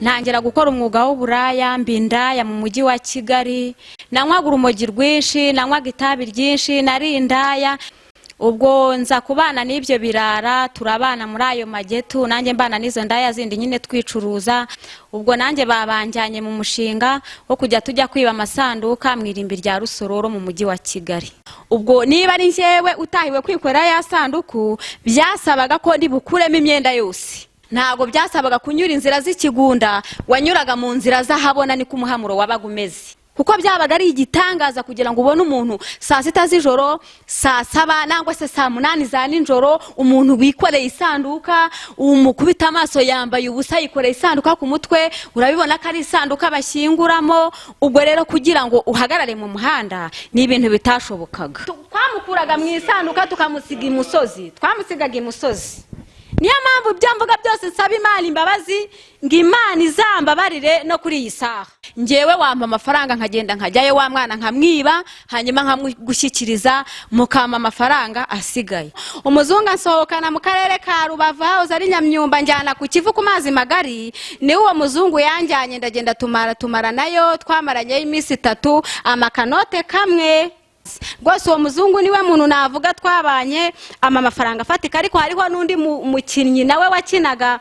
ntangira gukora umwuga w'uburaya mbindaya mu mujyi wa Kigali, nanywaga urumogi rwinshi, nanywaga itabi ryinshi, nari indaya. Ubwo nza kubana n'ibyo birara, turabana muri ayo magetu, nanjye mbana n'izo ndaya zindi nyine twicuruza. Ubwo nanjye babanjyanye mu mushinga wo kujya tujya kwiba amasanduka mwirimbi rya Rusororo mu mujyi wa Kigali. Ubwo niba ari njyewe utahiwe kwikorera ya sanduku, byasabaga ko ndibukuremo imyenda yose. Ntago byasabaga kunyura inzira z'ikigunda, wanyuraga mu nzira z'ahabona ni kumuhamuro wabaga umeze. Kuko byabaga ari igitangaza kugira ngo ubone umuntu saa 6 z'ijoro, saa 7 nangwa se saa 8 za ninjoro, umuntu wikoreye isanduka, umukubita amaso yambaye ubusa yikoreye isanduka ku mutwe, urabibona ko ari isanduka bashyinguramo. Ubwo rero kugira ngo uhagarare mu muhanda ni ibintu bitashobokaga. Twamukuraga mu isanduka tukamusiga imusozi, twamusigaga imusozi. Niyo mpamvu byamvuga byose nsaba Imana imbabazi, ngo Imana izambabarire no kuri iyi saha. Ngewe wampa amafaranga nkagenda nkajyayo wa mwana nkamwiba, hanyuma nkamugushyikiriza mukama amafaranga asigaye. Umuzungu asohokana mu karere ka Rubavu aho ari Nyamyumba, njyana ku Kivu ku mazi magari. Ni uwo muzungu yanjyanye, ndagenda tumara nayo, twamaranye iminsi 3 amakanote kamwe. Rwose uwo muzungu niwe muntu navuga twabanye amafaranga afatika. Ariko hariho n'undi mukinnyi nawe wakinaga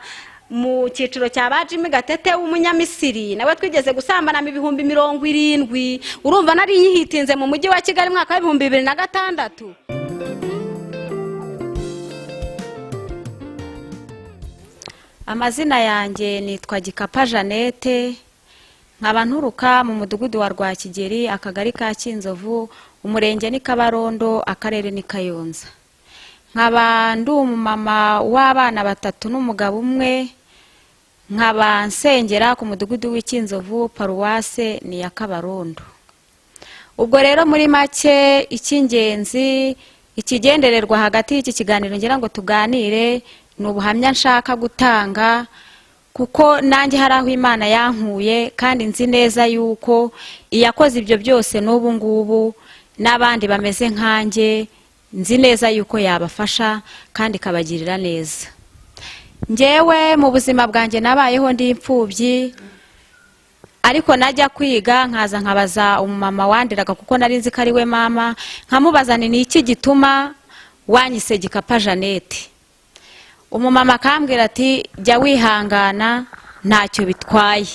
mu cyiciro cya Bajimi Gatete w'umunyamisiri, nawe twigeze gusambana mu 70. Urumva nari yihitinze mu mujyi wa Kigali mwaka wa 2006. Amazina yanjye nitwa Gikapa Jeannette, nkaba nturuka mu mudugudu wa Rwakigeri, akagari ka Kinzovu, umurenge ni Kabarondo, akarere ni Kayonza. Nkaba ndi umumama w'abana 3 n'umugabo umwe, nkaba nsengera ku mudugudu w'Ikinzovu, paruwase ni ya Kabarondo. Ubwo rero muri make icy'ingenzi ikigendererwa hagati y'iki kiganiro ngira ngo tuganire ni ubuhamya nshaka gutanga, kuko nanjye hari aho Imana yankuye kandi nzi neza yuko iyakoze ibyo byose n'ubu ngubu n'abandi bameze nkanjye, nzi neza yuko yabafasha kandi kabagirira neza. Ngewe mu buzima bwanjye nabayeho ndi imfubyi, ariko najya kwiga nkaza nkabaza umumama wandiraga, kuko nari nzi ko ari we mama, nkamubaza ni iki gituma wanyise Gikapa Jeannette. Umumama akambwira ati jya wihangana ntacyo bitwaye.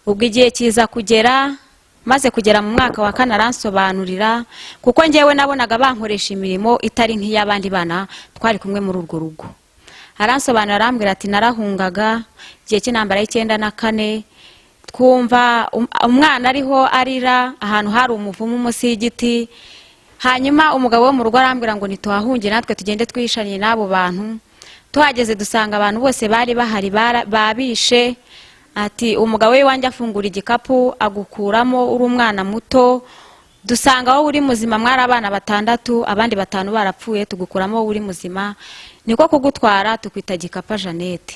Ubwo igihe kiza kugera, maze kugera mu mwaka wa 4 aransobanurira, kuko ngewe nabonaga bankoresha imirimo itari nk'iy'abandi bana twari kumwe muri urwo rugo. Aransobanurira arambwira ati narahungaga igihe cy'intambara y'94, twumva umwana ariho arira ahantu hari umuvumu munsi y'igiti. Hanyuma umugabo wo mu rugo arambwira ngo nituhahunge natwe tugende twishanye n'abo bantu. Tuhageze dusanga abantu bose bari bahari babishe. Ati umugabo we wanjye afungura igikapu agukuramo uri umwana muto, dusanga wowe uri muzima, mwari abana 6, abandi 5 barapfuye, tugukuramo wowe uri muzima, niko kugutwara tukwita Gikapa Jeannette.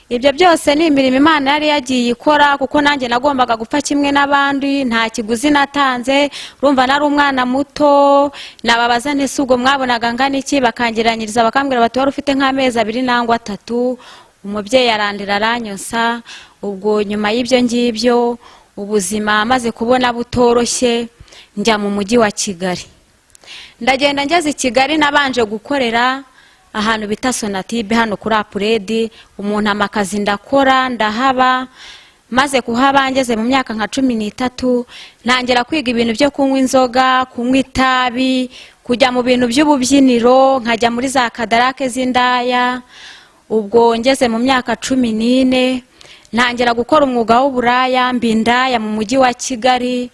Ibyo byose ni imirimo Imana yari yagiye ikora, kuko nanjye nagombaga gupfa kimwe n'abandi, nta kiguzi natanze. Urumva nari umwana muto, nababaza nese ubwo mwabonaga ngana iki, bakangiranyiriza bakambwira bati wari ufite nk'amezi 2 nangwa 3. Umubyeyi arandira aranyonsa. Ubwo nyuma y'ibyo ngibyo ubuzima maze kubona butoroshye, njya mu mujyi wa Kigali. Ndagenda ngeze i Kigali, nabanje gukorera ahantu bita Sonatibe hano kuri Apuredi. Umuntu amakazi ndakora ndahaba, maze kuhaba ngeze mu myaka nka 13, ntangira kwiga ibintu byo kunywa inzoga, kunywa itabi, kujya mu bintu by'ububyiniro, nkajya muri za kadarake z'indaya. Ubwo ngeze mu myaka 14 ntangira gukora umwuga w'uburaya mbindaya mu mujyi wa Kigali,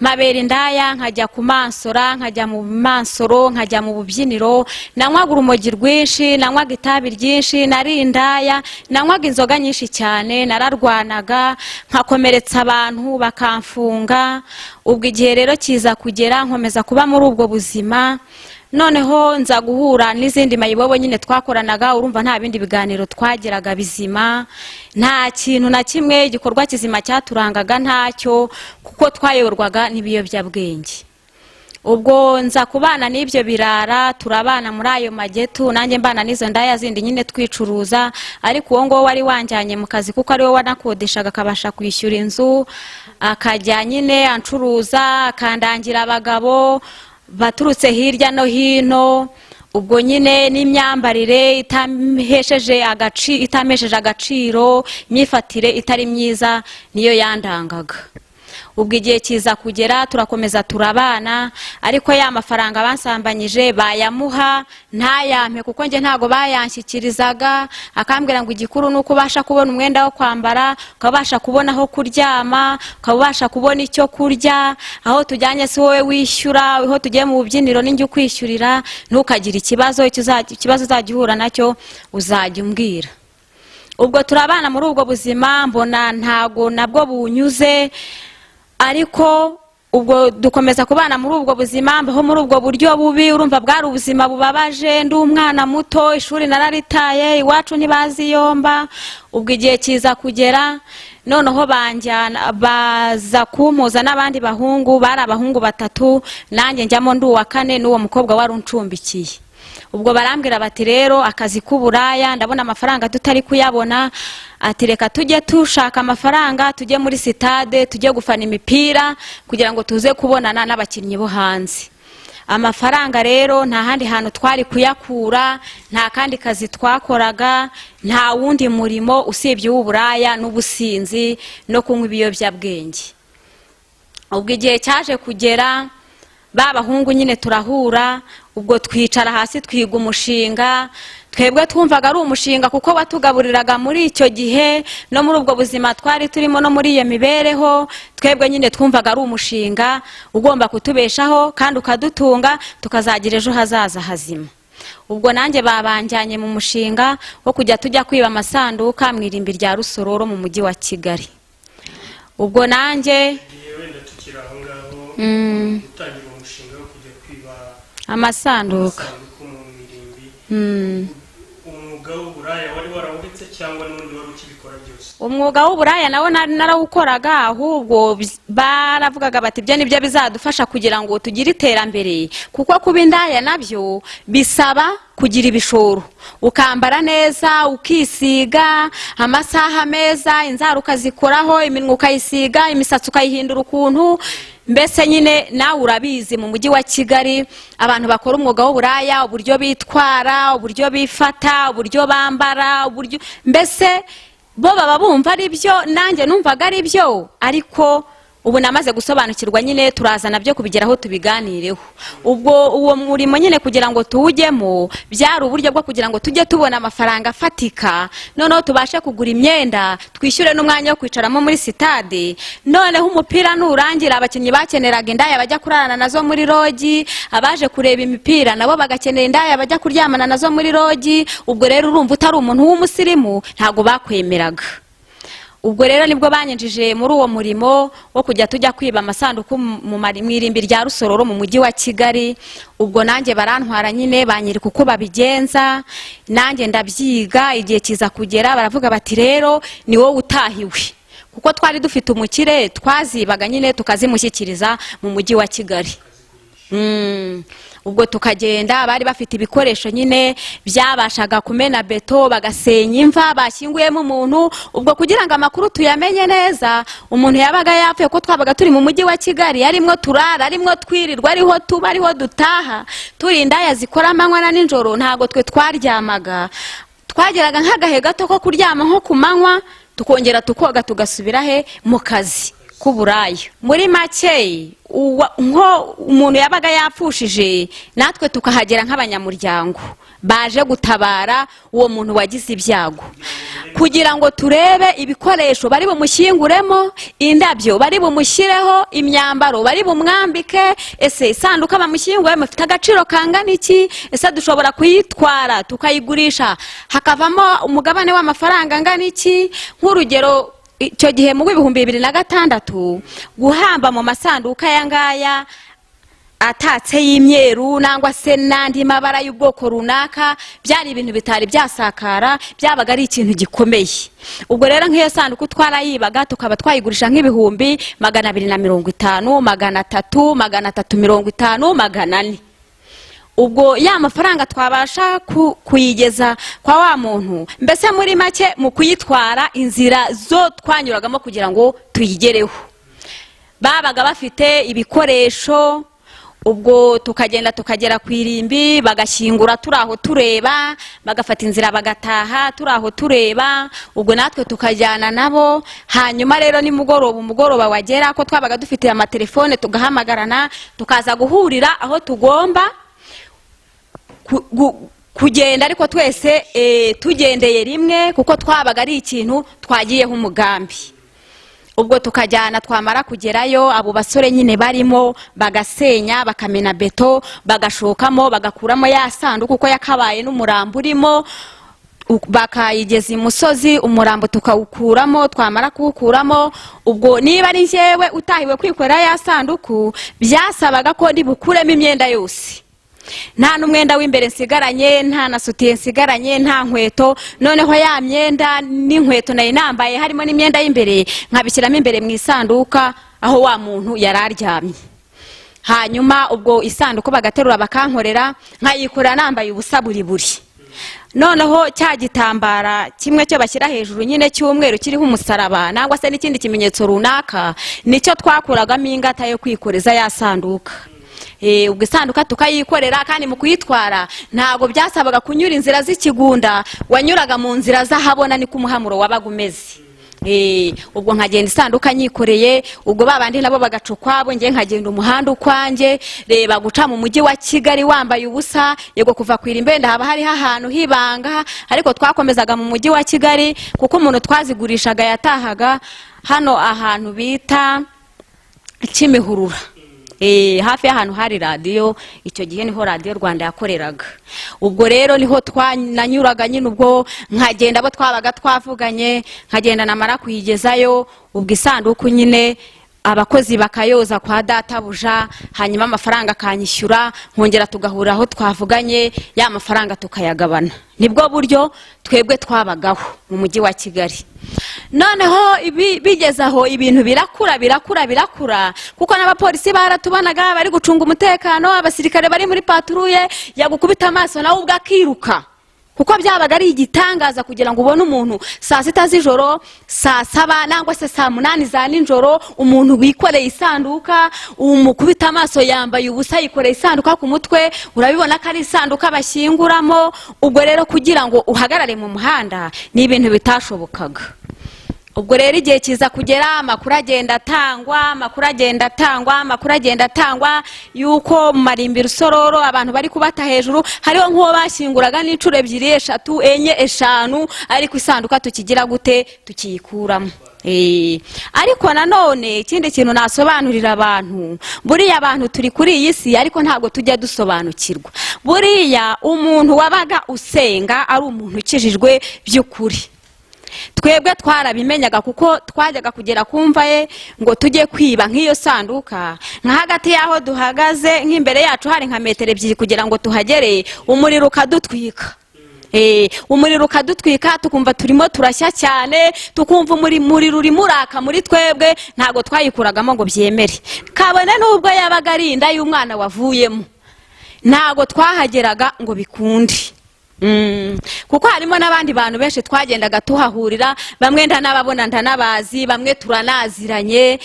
mabera indaya, nkajya kumansora, nkajya mu mansoro, nkajya mu bubyiniro. Nanywaga urumogi rwinshi, nanywaga itabi ryinshi, nari indaya, nanywaga inzoga nyinshi cyane, nararwanaga, nkakomeretsa abantu bakamfunga. Ubwo igihe rero kiza kugera nkomeza kuba muri ubwo buzima. Noneho nza guhura n'izindi mayibobo nyine twakoranaga. Urumva nta bindi biganiro twagiraga bizima, nta kintu na kimwe igikorwa kizima cyaturangaga ntacyo, kuko twayoborwaga n'ibiyobyabwenge. ubwo nza kubana n'ibyo birara, turabana muri ayo magetu, nanjye mbana n'izo ndaya zindi nyine twicuruza. Ariko uwo ngo wari wanjyanye mu kazi kuko ari we wanakodeshaga akabasha kwishyura inzu, akajya nyine ancuruza, akandangira abagabo baturutse hirya no hino. Ubwo nyine n'imyambarire itamesheje agaciro, imyifatire itari myiza niyo yandangaga. Ubwo igihe kiza kugera turakomeza turabana, ariko ya mafaranga bansambanyije bayamuha ntayampe kuko nge ntago bayanshyikirizaga. Akambwira ngo igikuru nuko ubasha kubona umwenda wo kwambara, ukabasha kubona aho kuryama, ukabasha kubona icyo kurya, aho tujyanye si wowe wishyura, aho tugiye mu bubyiniro ninjye ukwishyurira, ntukagire ikibazo uzajya uhura nacyo uzajya umbwira. Ubwo turabana muri ubwo buzima, mbona ntago nabwo bunyuze, ariko ubwo dukomeza kubana muri ubwo buzima, mbaho muri ubwo buryo bubi. Urumva bwari ubuzima bubabaje, ndi umwana muto, ishuri nararitaye, iwacu ntibaziyomba. Ubwo igihe kiza kugera, noneho baza kumpuza n'abandi bahungu, bari abahungu 3, nanjye njyamo ndi uwa 4 n'uwo mukobwa wari uncumbikiye. Ubwo barambwira bati rero akazi k'uburaya ndabona amafaranga tutari kuyabona, ati reka tujye tushaka amafaranga, tujye muri sitade, tujye gufana imipira kugira ngo tuze kubonana n'abakinnyi bo hanze. Amafaranga rero nta handi hantu twari kuyakura, nta kandi kazi twakoraga, nta wundi murimo usibye uburaya n'ubusinzi no kunywa ibiyobyabwenge. Ubwo igihe cyaje kugera, babahungu nyine turahura, ubwo twicara hasi twiga umushinga. Twebwe twumvaga ari umushinga kuko watugaburiraga muri icyo gihe, no muri ubwo buzima twari turimo no muri iyo mibereho. Twebwe nyine twumvaga ari umushinga ugomba kutubeshaho kandi ukadutunga, tukazagira ejo hazaza hazima. Ubwo nanjye babanjyanye mu mushinga wo kujya tujya kwiba amasanduka mu irimbi rya Rusororo mu mujyi wa Kigali. Ubwo nanjye gutangira umushinga wo kujya kwiba amasanduka mu mirimbi. Umwuga w'uburaya wari warawuretse cyangwa n'undi wari ukibikora byose? Umwuga w'uburaya nawo narawukoraga, ahubwo baravugaga bati ibyo nibyo bizadufasha kugira ngo tugire iterambere, kuko kuba indaya nabyo bisaba kugira ibishoro, ukambara neza, ukisiga, amasaha meza, inzara ukazikoraho, iminwa ukayisiga, imisatsi ukayihindura ukuntu. Mbese nyine nawe urabizi mu mujyi wa Kigali abantu bakora umwuga w'uburaya, uburyo bitwara, uburyo bifata, uburyo bambara, uburyo mbese bo baba bumva ari byo, nanjye numvaga ari byo. Ariko ubu namaze gusobanukirwa, nyine turazana byo kubigeraho tubiganireho. Ubwo uwo murimo nyine kugira ngo tuwujyemo byari uburyo bwo kugira ngo tujye tubona amafaranga afatika, noneho tubashe kugura imyenda, twishyure n'umwanya wo kwicaramo muri sitade. Noneho umupira nurangira, abakinnyi bakeneraga indaya bajya kurarana nazo muri rogi, abaje kureba imipira nabo bagakenera indaya bajya kuryamana nazo muri rogi. Ubwo rero urumva utari umuntu w'umusirimu ntago bakwemeraga. Ubwo rero nibwo banyinjije muri uwo murimo wo kujya tujya kwiba amasanduku mu irimbi rya Rusororo mu mujyi wa Kigali. Ubwo nanjye barantwara nyine banyereka uko babigenza, nanjye ndabyiga. Igihe kiza kugera baravuga bati rero ni wowe utahiwe, kuko twari dufite umukire, twazibaga nyine tukazimushyikiriza mu mujyi wa Kigali. Ubwo tukagenda, bari bafite ibikoresho nyine byabashaga kumena beto, bagasenya imva bashyinguyemo umuntu. Ubwo kugira ngo amakuru tuyamenye neza, umuntu yabaga yapfuye, ko twabaga turi mu mujyi wa Kigali, arimwo turara, arimwo twirirwa, ariho tuba, ariho dutaha, turi indaya zikora amanywa na nijoro. Ntago twe twaryamaga, twageraga nk'agahe gato ko kuryama nko ku manywa, tukongera tukoga tugasubira mu kazi k'uburaya. Muri make nko umuntu yabaga yapfushije, natwe tukahagera nk'abanyamuryango baje gutabara uwo muntu wagize ibyago, kugira ngo turebe ibikoresho bari bumushyinguremo, indabyo bari bumushyireho, imyambaro bari bumwambike. Ese isanduka bamushyinguremo ifite agaciro kangana iki? Ese dushobora kuyitwara tukayigurisha hakavamo umugabane w'amafaranga angana iki? Nk'urugero, icyo gihe mu 2006 guhamba mu masanduka ya ngaya atatse y'imyeru nangwa se n'andi mabara y'ubwoko runaka, byari ibintu bitari byasakara, byabaga ari ikintu gikomeye. Ubwo rero nk'iyo sanduku twarayibaga tukaba twayigurisha nk'ibihumbi 250, 300, 350, 400. Ubwo ya mafaranga twabasha kuyigeza kwa wa muntu, mbese muri make mu kuyitwara inzira zo twanyuragamo kugira ngo tuyigereho. Babaga bafite ibikoresho, ubwo tukagenda tukagera ku irimbi bagashyingura turaho tureba, bagafata inzira bagataha turaho tureba, ubwo natwe tukajyana nabo. Hanyuma rero ni umugoroba wagera ko twabaga dufite amatelefone tugahamagarana, tukaza guhurira aho tugomba kugenda, ariko twese tugendeye rimwe kuko twabaga ari ikintu twagiyeho umugambi. Ubwo tukajyana, twamara kugerayo abo basore nyine barimo bagasenya, bakamena beto, bagashokamo, bagakuramo ya sanduku kuko yakabaye n'umurambo urimo, bakayigeza imusozi, umurambo tukawukuramo. Twamara kuwukuramo, ubwo niba ari njyewe utahiwe kwikorera ya sanduku, byasabaga ko ndibukuremo imyenda yose, nta n'umwenda w'imbere nsigaranye, nta na sutiye nsigaranye, nta nkweto. Noneho ya myenda n'inkweto nayo nambaye harimo n'imyenda y'imbere nkabishyiramo imbere mu isanduka aho wa muntu yararyamye. Hanyuma ubwo isanduku bagaterura bakankorera, nkayikorera nambaye ubusa buri. Noneho cya gitambara kimwe cyo bashyira hejuru nyine cy'umweru kiriho umusaraba nangwa se n'ikindi kimenyetso runaka, nicyo twakuragamo ingata yo kwikoreza ya sanduka. Ubwo isanduka tukayikorera, kandi mu kuyitwara ntago byasabaga kunyura inzira z'ikigunda, wanyuraga mu nzira z'ahabona niko umuhamuro wabaga umeze. Ubwo nkagenda isanduka nyikoreye, ubwo babandi nabo bagacukwabo, ngiye nkagenda umuhanda ukwanjye. Reba guca mu mujyi wa Kigali wambaye ubusa, yego kuva ku irimbenda haba hari ahantu hibanga, ariko twakomezaga mu mujyi wa Kigali kuko umuntu twazigurishaga yatahaga hano ahantu bita Kimihurura, hafi y'ahantu hari radio. Icyo gihe niho Radio Rwanda yakoreraga. Ubwo rero niho twananyuraga nyine, ubwo nkagenda abo twabaga twavuganye, nkagenda namara kuyigezayo. Ubwo isanduku nyine abakozi bakayoza kwa databuja, hanyuma amafaranga akanyishyura, nkongera tugahura aho twavuganye, ya mafaranga tukayagabana. Nibwo buryo twebwe twabagaho mu mujyi wa Kigali. Noneho bigezaho ibintu birakura kuko n'abapolisi baratubanaga bari gucunga umutekano, abasirikare bari muri patrouille, yagukubita amaso nawe ubwo akiruka, kuko byabaga ari igitangaza kugira ngo ubone umuntu saa 6 z'ijoro, saa 7 nangwa se saa 8 za ninjoro, umuntu wikoreye isanduka, umukubita amaso yambaye ubusa yikoreye isanduka ku mutwe, urabibona ko ari isanduka bashyinguramo. Ubwo rero kugira ngo uhagarare mu muhanda ni ibintu bitashobokaga. Ubwo rero igihe kiza kugera, amakuru agenda atangwa yuko mu marimbi Rusororo abantu bari kubata hejuru, hariho nk'uwo bashyinguraga n'inshuro 2, 3, 4, 5, ariko isanduka tukigira gute tukiyikuramo. Ariko nanone ikindi kintu nasobanurira abantu, buriya abantu turi kuri iyi si ariko ntabwo tujya dusobanukirwa. Buriya umuntu wabaga usenga ari umuntu ukijijwe by'ukuri. Twebwe twarabimenyaga kuko twajyaga kugera kumva ye ngo tujye kwiba nk'iyo sanduka, nka hagati yaho duhagaze nk'imbere yacu hari nka metero 2 kugira ngo tuhagere, umuriro ukadutwika. Umuriro ukadutwika, tukumva turimo turashya cyane, tukumva umuriro uri muraka muri twebwe, ntago twayikuragamo ngo byemere. Kabone n'ubwo yabaga ari inda y'umwana wavuyemo, ntago twahageraga ngo bikunde. Kuko harimo n'abandi bantu benshi twagendaga tuhahurira, bamwe ndanababona ndanabazi, bamwe turanaziranye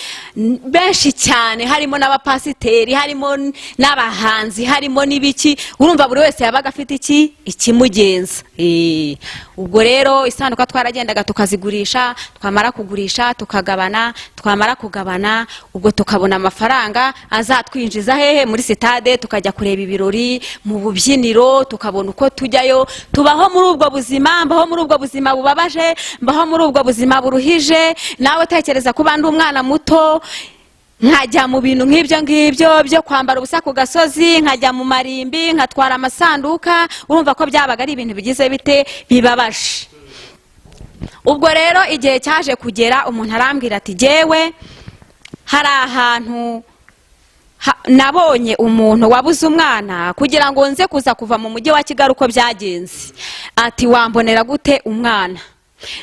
benshi cyane, harimo n'abapasiteri, harimo n'abahanzi, harimo n'ibiki. Urumva buri wese yabaga afite ikimugenza. Ubwo rero isanduka twaragendaga tukazigurisha, twamara kugurisha tukagabana, twamara kugabana ubwo tukabona amafaranga azatwinjiza hehe muri sitade, tukajya kureba ibirori mu bubyiniro, tukabona uko tujyayo. Tubaho muri ubwo buzima, mbaho muri ubwo buzima bubabaje, mbaho muri ubwo buzima buruhije. Nawe tekereza kuba ndi umwana muto, nkajya mu bintu nk'ibyo ngibyo byo kwambara ubusa ku gasozi, nkajya mu marimbi, nkatwara amasanduka. Urumva ko byabaga ari ibintu bigize bite bibabaje. Ubwo rero igihe cyaje kugera, umuntu arambwira ati jewe hari ahantu nabonye umuntu wabuze umwana kugira ngo nze kuva mu mujyi wa Kigali uko byagenze, ati wambonera gute umwana?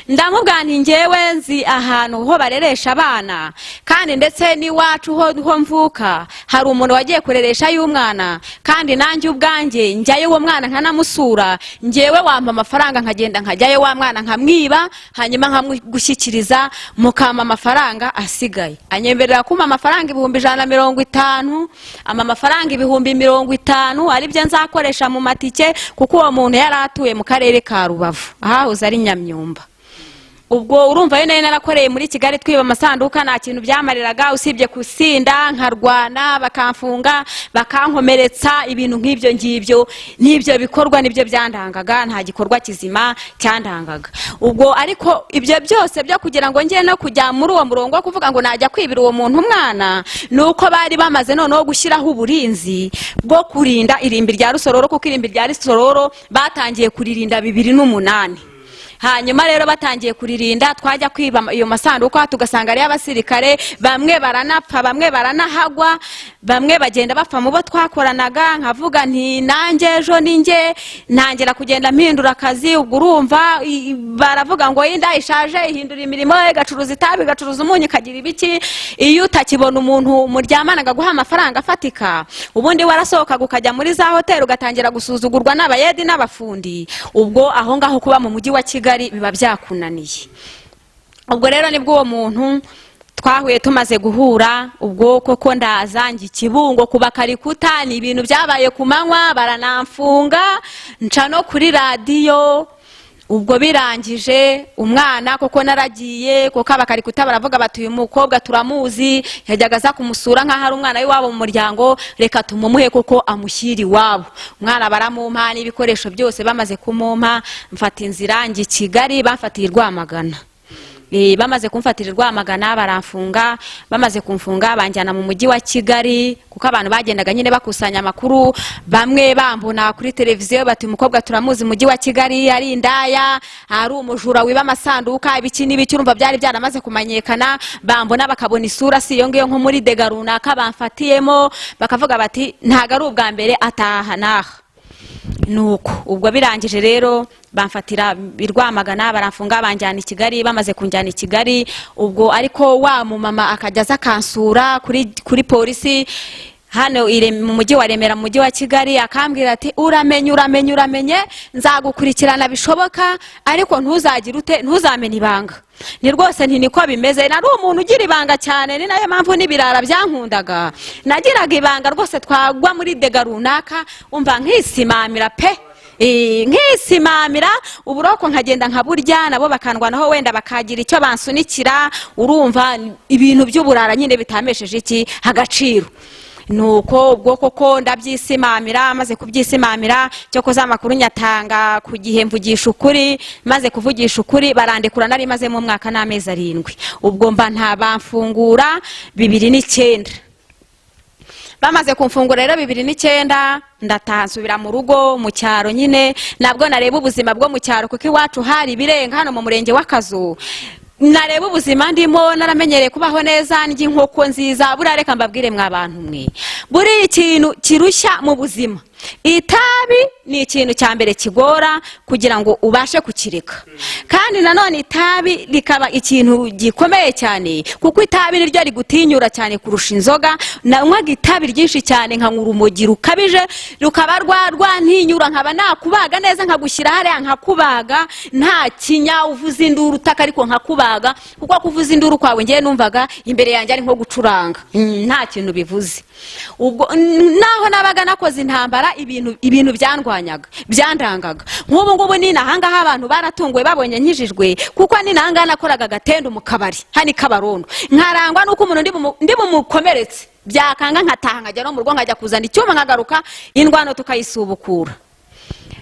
ndamubwira nti ngewe nzi ahantu ho bareresha abana, kandi ndetse n'iwacu ho mvuka hari umuntu wagiye kureresha y'umwana, kandi nanjye ubwanjye njyayo uwo mwana nkanamusura, ngewe wampa amafaranga nkagenda nkajyayo wa mwana nkamwiba, hanyuma nkamugushyikiriza mukama amafaranga asigaye. Anyemerera kumpa amafaranga 150, amafaranga 50 ari byo nzakoresha mu matike, kuko uwo muntu yari atuye mu karere ka Rubavu ahahoze ari Nyamyumba. Ubwo urumva yo narakoreye muri Kigali twiba amasanduka, nta kintu byamariraga usibye kusinda nkarwana, bakamfunga bakankomeretsa, ibintu nk'ibyo ngibyo n'ibyo bikorwa nibyo byandangaga, nta gikorwa kizima cyandangaga. Ubwo ariko ibyo byose byo kugira ngo ngiye no kujya muri uwo murongo wo kuvuga ngo najya kwibira uwo muntu umwana, nuko bari bamaze noneho gushyiraho uburinzi bwo kurinda irimbi rya Rusororo, kuko irimbi rya Rusororo batangiye kuririnda 2008. Hanyuma rero batangiye kuririnda, twajya kwiba iyo masanduka tugasanga ari abasirikare, bamwe baranapfa bamwe baranahagwa, bamwe bagenda bapfa mu bo twakoranaga. Nkavuga nti nanjye ejo ninjye ntangera kugenda mpindura akazi. Ubwo urumva baravuga ngo inda ishaje ihindura imirimo, igacuruza itabi, igacuruza umunyu, ikagira ibiki. Iyo utakibona umuntu muryamanaga guha amafaranga afatika, ubundi warasohoka ukajya muri za hoteli ugatangira gusuzugurwa n'abayedi n'abafundi. Ubwo aho ngaho kuba mu mujyi wa Kigali biba byakunaniye. Ubwo rero nibwo uwo muntu twahuye tumaze guhura, ubwo koko ndazangi Kibungo kuba Karikuta, ni ibintu byabaye ku manywa, baranamfunga nca no kuri radio. Ubwo birangije umwana koko naragiye, kuko abakarikuta baravuga bati uyu mukobwa turamuzi, yajyaga aza kumusura nka hari umwana w'iwabo mu muryango, reka tumumuhe kuko amushyira iwabo. Umwana baramumpa n'ibikoresho byose, bamaze kumumpa mfata inzira ngi Kigali, bamfatiye Rwamagana. Bamaze kumfatira Rwamagana baramfunga, bamaze kumfunga banjyana mu mujyi wa Kigali, kuko abantu bagendaga nyine bakusanya amakuru. Bamwe bambona kuri televiziyo bati umukobwa turamuzi mu mujyi wa Kigali, ari indaya, ari umujura wiba amasanduka, ibiki n'ibiki. Urumva byari byaramaze kumanyekana, bambona bakabona isura si iyo ngiyo nko muri dega runaka bamfatiyemo, bakavuga bati ntago ari ubwa mbere ataha naha. Nuko ubwo birangije rero bamfatira Rwamagana baramfunga, banjyana i Kigali. Bamaze kunjyana i Kigali, ubwo ariko wa mu mama akajyaza kansura kuri polisi hano mu mujyi wa Remera, mu mujyi wa Kigali, akambwira ati uramenye nzagukurikirana bishoboka, ariko ntuzagire ute, ntuzamene ibanga. Ni rwose nti niko bimeze, nari umuntu ugira ibanga cyane, ni nayo mpamvu n'ibirara byankundaga. Nagiraga ibanga rwose, twagwa muri dega runaka umva nkisimamira pe, nkisimamira uburoko nkagenda nkaburya, nabo bakandwanaho wenda bakagira icyo bansunikira. Urumva ibintu by'uburara nyine bitamesheje iki agaciro. Nuko ubwo koko ndabyisimamira, maze kubyisimamira cyo koza amakuru nyatanga ku gihe, mvugisha ukuri. Maze kuvugisha ukuri barandekura, nari maze mu mwaka n'amezi 7. Ubwo mba ntabamfungura 2009. Bamaze kumfungura rero 2009 ndataha nsubira mu rugo mu cyaro nyine, nabwo nareba ubuzima bwo mu cyaro, kuko iwacu hari birenga hano mu murenge w'Akazu. Nareba ubuzima ndimo, naramenyereye kubaho neza, ndya inkoko nziza. Burareka mbabwire mwa bantu mwe, buri ikintu kirushya mu buzima, itabi ni ikintu cya mbere kigora kugira ngo ubashe kukireka. Kandi nanone itabi likaba ikintu gikomeye cyane, kuko itabi niryo rigutinyura cyane kurusha inzoga. Nanywaga itabi ryinshi cyane, nka urumogi rukabije, rukaba rwantinyura, nkaba nakubaga neza, nkagushyira hariya nkakubaga nta kinya, uvuza induru utaka ariko nkakubaga, kuko kuvuza induru kwawe ngiye numvaga imbere yanjye ari nko gucuranga, nta kintu bivuze. Ubwo naho nabaga nakoze intambara, ibintu byandwanyaga, byandangaga. Nk'ubu ngubu ni nahangaha abantu baratunguwe babonye nkijijwe, kuko ni nahanga nakoraga gatendo mu kabari hani Kabarondo, nkarangwa nuko umuntu ndi bumukomeretse, byakanga nkataha nkajya no mu rugo, nkajya kuzana icyuma nkagaruka, indwano tukayisubukura.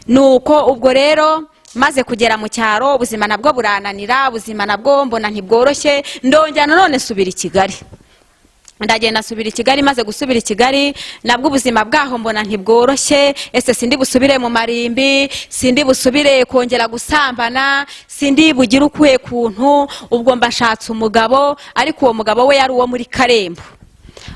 Nuko ubwo rero maze kugera mu cyaro, ubuzima nabwo burananira, ubuzima nabwo mbona ntibworoshye. Ndongera none subira i Kigali, ndagenda subira i Kigali. Maze gusubira i Kigali, nabwo ubuzima bwaho mbona ntibworoshye. Ese sindi busubire mu marimbi, sindi busubire kongera gusambana, sindi bugira ukuye kuntu. Ubwo mbashatse umugabo, ariko uwo mugabo we yari uwo muri Karembo.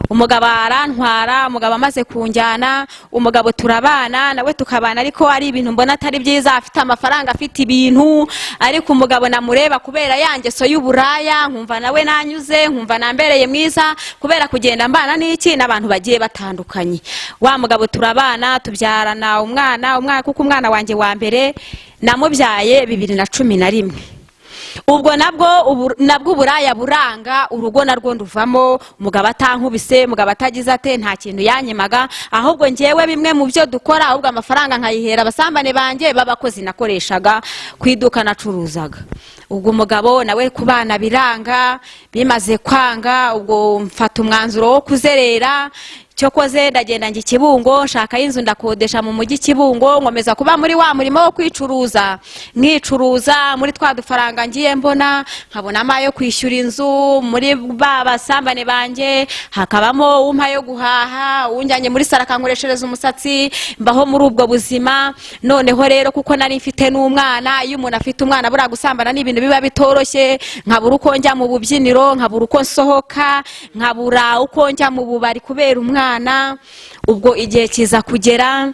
umugabo arantwara, umugabo amaze kunjyana, umugabo turabana nawe tukabana, ariko ari ibintu mbona atari byiza, afite amafaranga, afite ibintu, ariko umugabo namureba kubera yangeso y'uburaya, nkumva nawe nanyuze, nkumva nambereye mwiza kubera kugenda mbana n'iki n'abantu bagiye batandukanye. Wa mugabo turabana, tubyarana umwana kuko umwana wanjye wa mbere namubyaye 2011. Ubwo nabwo uburaya buranga, urugo narwo nduvamo, umugabo atankubise, umugabo atagize ate, nta kintu yanyemaga, ahubwo ngewe bimwe mu byo dukora, ahubwo amafaranga nkayihera abasambane banjye b'abakozi nakoreshaga ku iduka nacuruzaga. Ubwo umugabo nawe kubana biranga, bimaze kwanga, ubwo mfata umwanzuro wo kuzerera. Cyokoze ndagenda njye Kibungo, nshaka inzu ndakodesha mu mujyi Kibungo, nkomeza kuba muri wa murimo wo kwicuruza, nkicuruza muri twa dufaranga ngiye mbona, nkabona amayo kwishyura inzu, muri babasambane banjye hakabamo umpa yo guhaha, unjyanye muri sara kankoreshereza umusatsi, mbaho muri ubwo buzima. Noneho rero kuko nari mfite n'umwana, iyo umuntu afite umwana bura gusambana n'ibintu biba bitoroshye, nkabura uko njya mu bubyiniro, nkabura uko nsohoka, nkabura uko njya mu bubari kubera umwana. Ubwo igihe kiza kugera,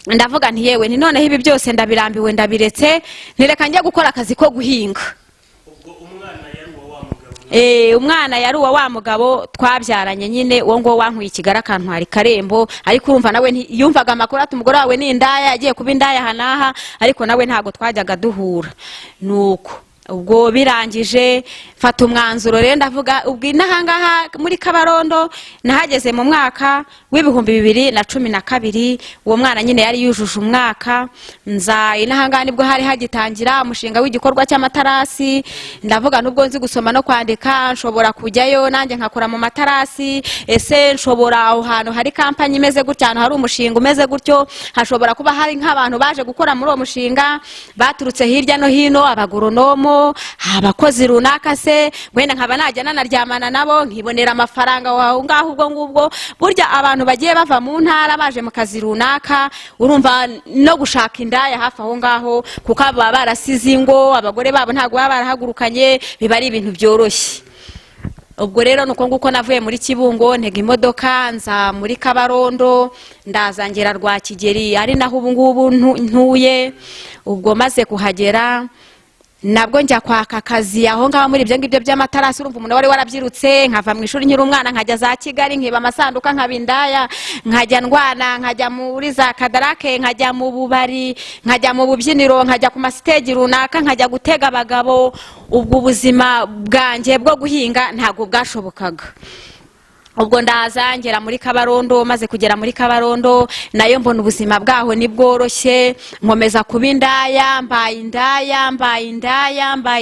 ndavuga nti yewe ni noneho ibi byose ndabirambiwe, ndabiretse, ntireka njya gukora akazi ko guhinga. Ubwo umwana yari uwa wa mugabo? Umwana yari uwa wa mugabo twabyaranye nyine, uwo ngo wankuye Kigali akantwara Karembo, ariko urumva nawe yumvaga amakuru ati umugore wawe ni indaya, yagiye kuba indaya hanaha, ariko nawe ntago twajyaga duhura. Nuko ubwo birangije mfata umwanzuro rero, ndavuga ubwo inahangaha muri Kabarondo nahageze mu mwaka w'2012. uwo mwana nyine yari yujuje umwaka, nza inahangaha nibwo hari hagitangira umushinga w'igikorwa cy'amatarasi. Ndavuga nubwo nzi gusoma no kwandika, nshobora kujyayo nanjye nkakora mu matarasi, ese nshobora aho hantu hari kampani imeze gutya, ahantu hari umushinga umeze gutyo, hashobora kuba hari nk'abantu baje gukora muri uwo mushinga baturutse hirya no hino, abagoronomo, abakozi runaka, se wenda nkaba najya nanaryamana nabo nkibonera amafaranga aho ngaho. Ubwo ngubwo burya abantu bagiye bava mu ntara baje mu kazi runaka, urumva no gushaka indaya hafi aho ngaho, kuko baba barasize ingo, abagore babo ntabwo baba barahagurukanye, biba ari ibintu byoroshye. Ubwo rero nuko nguko navuye muri Kibungo, ntega imodoka nza muri Kabarondo, ndazangera Rwakigeri, ari naho ubu ngubu ntuye. Ubwo maze kuhagera nabwo njya kwaka akazi aho ngaho muri ibyo ngibyo by'amatarasi. Urumva umuntu wari warabyirutse, nkava mu ishuri nkiri umwana, nkajya za Kigali, nkiba amasanduka, nkaba indaya, nkajya ndwana, nkajya muri za Kadarake, nkajya mu bubari, nkajya mu bubyiniro, nkajya ku masitegi runaka, nkajya gutega abagabo. Ubwo ubuzima bwanjye bwo guhinga ntabwo bwashobokaga. Ubwo ndazangera muri Kabarondo, maze kugera muri Kabarondo nayo mbona ubuzima bwaho ni bworoshye, nkomeza kuba indaya, mbaye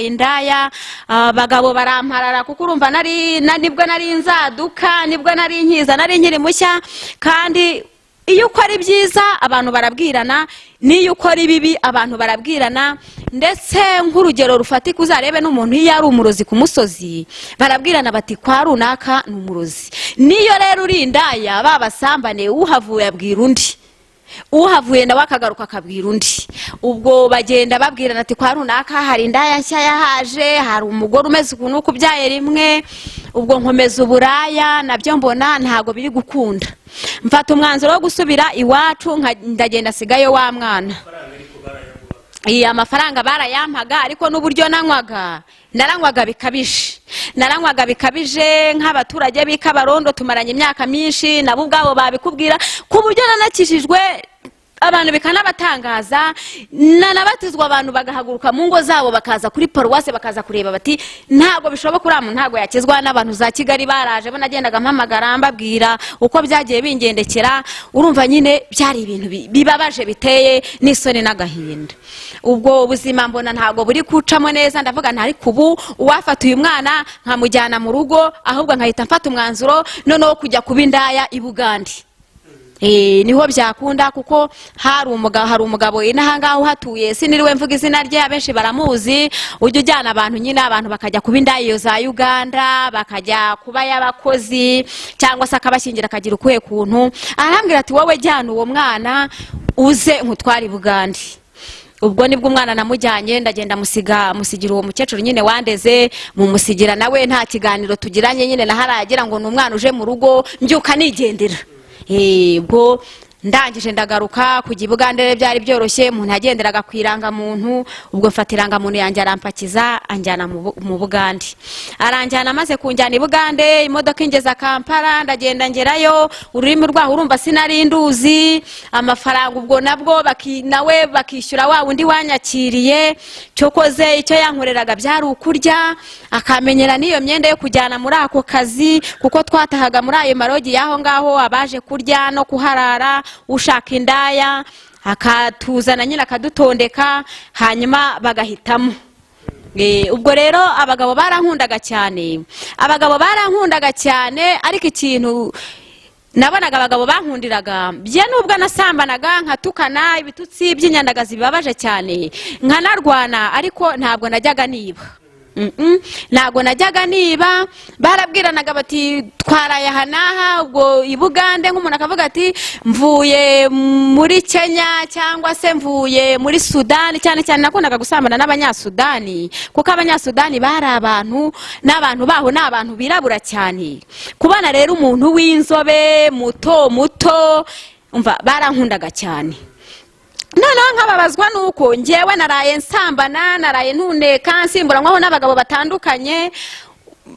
indaya. Abagabo baramparara kuko urumva nibwo nari nzaduka, nibwo nari nkiza, nari nkiri mushya. Kandi iyo ukora ibyiza abantu barabwirana, niyo ukora ibibi abantu barabwirana. Ndetse nk'urugero rufatika uzarebe n'umuntu iyo ari umurozi ku musozi, barabwirana bati kwa runaka ni umurozi. Niyo rero uri indaya, babasambane, uhavuye abwira undi, uhavuye nawe akagaruka akabwira undi. Ubwo bagenda babwirana ati kwa runaka hari indaya nshya yahaje, hari umugore umeze ukuntu ukubyaye rimwe. Ubwo nkomeza uburaya, nabyo mbona ntago biri gukunda. Mfata umwanzuro wo gusubira iwacu, ndagenda sigayo wa mwana. Amafaranga barayampaga, ariko n'uburyo naranywaga bikabije nk'abaturage b'i Kabarondo tumaranye imyaka myinshi, nabo ubwabo babikubwira, ku buryo nanakijijwe abantu bikanabatangaza, nanabatizwa abantu bagahaguruka mu ngo zabo bakaza kuri paruwase bakaza kureba bati ntago bishoboka, uriya muntu ntago yakizwa. N'abantu za Kigali baraje, bo nagendaga mpamagara mbabwira uko byagiye bingendekera. Urumva nyine byari ibintu bibabaje, biteye n'isoni n'agahinda. Ubwo ubuzima mbona ntago buri kucamo neza, ndavuga ntari kubu uwafata uyu mwana nkamujyana mu rugo, ahubwo nkahita mfata umwanzuro noneho kujya kuba indaya i Bugande. Niho byakunda, kuko hari umugabo inahangaho uhatuye, siniriwe mvuga izina rye, abenshi baramuzi. Ujya ujyana abantu nyine, abantu bakajya kuba indaya za Uganda, bakajya kuba y'abakozi, cyangwa se akabashyingira akagira ukuye kuntu. Arambwira ati wowe jyana uwo mwana uze nkutware i Bugande. ubwo nibwo umwana namujyanye ndagenda musigira uwo mukecuru nyine wandeze mumusigira nawe nta kiganiro tugiranye nyine naharagira ngo ni umwana uje mu rugo mbyuka nigendera. Ubwo ndangije ndagaruka kujya i Bugande byari byoroshye, umuntu yagenderaga ku irangamuntu. Ubwo mfata irangamuntu yanjye arampakiza anjyana mu Bugande, aranjyana amaze kunjyana i Bugande imodoka ingeza Kampala, ndagenda ngerayo ururimi rwaho urumva sinari nduzi, amafaranga ubwo nabwo nawe bakishyura wa wundi wanyakiriye. Cyokoze icyo yankoreraga byari ukurya, akamenyera n'iyo myenda yo kujyana muri ako kazi, kuko twatahaga muri ayo marogi yaho ngaho abaje kurya no kuharara, ushaka indaya akatuzana nyine akadutondeka hanyuma bagahitamo. Ubwo rero abagabo barankundaga cyane, ariko ikintu nabonaga abagabo bankundiraga bye nubwo nasambanaga nkatukana ibitutsi by'inyandagazi bibabaje cyane nkanarwana, ariko ntabwo najyaga niba. Barabwiranaga bati twaraye aha n'aha, ubwo i Bugande nk'umuntu akavuga ati mvuye muri Kenya cyangwa se mvuye muri Sudani. Cyane cyane nakundaga gusambana n'Abanyasudani, kuko Abanyasudani bari n'abantu baho ni abantu birabura cyane. Kubana rero umuntu w'inzobe muto umva barankundaga cyane. Noneho nkababazwa nuko njyewe naraye nsambana, naraye ntuneka nsimburanywaho n'abagabo batandukanye,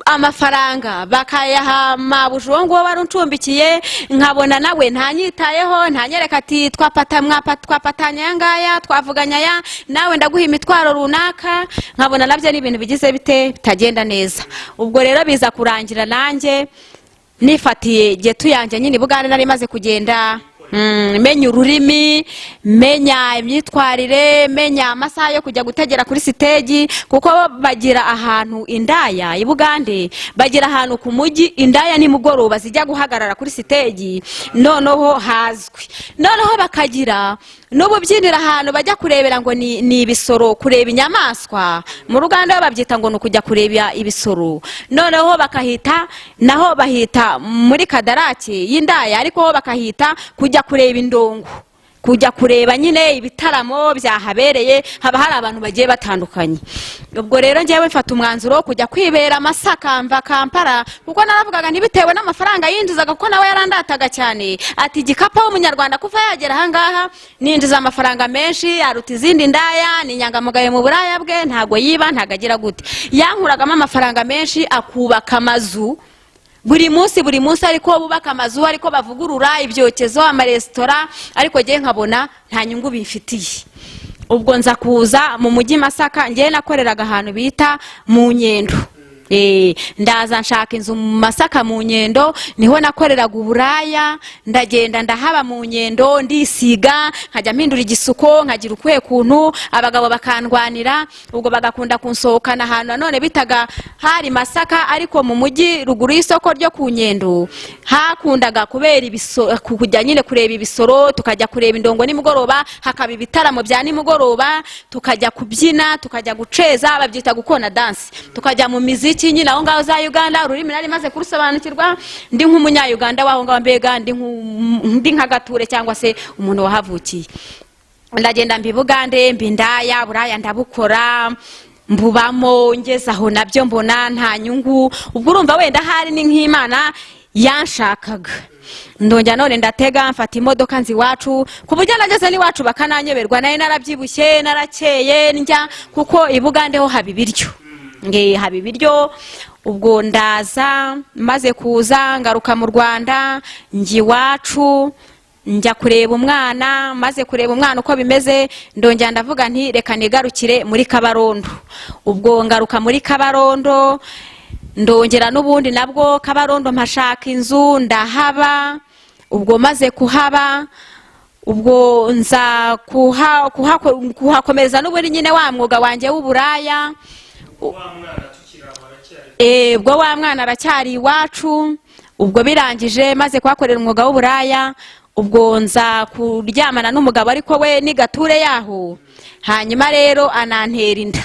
amafaranga bakayaha mabuja uwo nguwo wari uncumbikiye, nkabona nawe ntanyitayeho, ntanyereka ati twapatanye aya ngaya, twavuganya aya, nawe ndaguha imitwaro runaka. Nkabona nabyo ni ibintu bigize bitagenda neza. Ubwo rero biza kurangira nanjye nifatiye getu yanjye nyine Bugande, nari maze kugenda menya ururimi, menya imyitwarire, menya amasaha yo kujya gutegera kuri stage, kuko bagira ahantu indaya i Bugande, bagira ahantu ku mujyi indaya ni mugoroba zijya guhagarara kuri stage, noneho hazwi. Noneho bakagira n'ububyinira ahantu bajya kurebera ngo ni ibisoro, kureba inyamaswa. Mu Ruganda babyita ngo nukujya kureba ibisoro. Noneho bakahita naho bahita muri Kadarake y'indaya, ariko bakahita kujya kureba indongo, kujya kureba nyine ibitaramo byahabereye. Haba hari abantu bagiye batandukanye. Ubwo rero njyewe mfata umwanzuro kujya kwibera Masaka mva Kampala, kuko naravugaga ntibitewe n'amafaranga yinjizaga, kuko nawe yarandataga cyane ati igikapu w'umunyarwanda kuva yagera aha ngaha ninjiza amafaranga menshi aruta izindi ndaya, ni inyangamugayo mu buraya bwe, ntago yiba ntago agira gute. Yankuragamo amafaranga menshi akubaka amazu buri munsi, ariko bubaka amazu, ariko bavugurura ibyokezo, amaresitora, ariko ngiye nkabona nta nyungu bifitiye. Ubwo nza kuza mu mujyi Masaka, ngiye nakoreraga ahantu bita mu Nyendo. Ndaza nshaka inzu mu Masaka mu Nyendo, niho nakoreraga uburaya. Ndagenda ndahaba mu Nyendo, ndisiga, nkajya mpindura igisuko, nkagira ukwe kuntu, abagabo bakandwanira. Ubwo bagakunda kunsohokana ahantu nanone bitaga hari Masaka, ariko mu mujyi ruguru y'isoko ryo ku Nyendo hakundaga kubera kujya nyine kureba ibisoro, tukajya kureba indongo nimugoroba, hakaba ibitaramo bya nimugoroba, tukajya kubyina, tukajya guceza, babyita gukona dance, tukajya mu miziki nyine aho ngaho za Uganda. Ururimi nari maze kurusobanukirwa, ndi nk'umunya-Uganda waho ngaho, mbega ndi nk'agature cyangwa se umuntu wahavukiye. Ndagenda mbi Bugande, mbi ndaya, buraya ndabukora, mbubamo, ngeze aho nabyo mbona nta nyungu. Ubwo urumva wenda hari ni nk'Imana yanshakaga. Ndongera none ndatega mfata imodoka nzi iwacu, ku buryo nageze n'iwacu bakananyeberwa, nayo narabyibushye narakeye njya, kuko i Bugande ho haba ibiryo. Haba ibiryo. Ubwo ndaza maze kuza ngaruka mu Rwanda, njya iwacu, njya kureba umwana. Maze kureba umwana uko bimeze, ndongera ndavuga nti reka nigarukire muri Kabarondo. Ubwo ngaruka muri Kabarondo, ndongera n'ubundi nabwo Kabarondo mpashaka inzu ndahaba. Ubwo maze kuhaba, ubwo nza kuhakomeza n'ubundi nyine wa mwuga wanjye w'uburaya. Ubwo wa mwana aracyari iwacu. Ubwo birangije maze kuhakorera umwuga w'uburaya, ubwo nza kuryamana n'umugabo, ariko we ni gature yaho. Hanyuma rero anantera inda.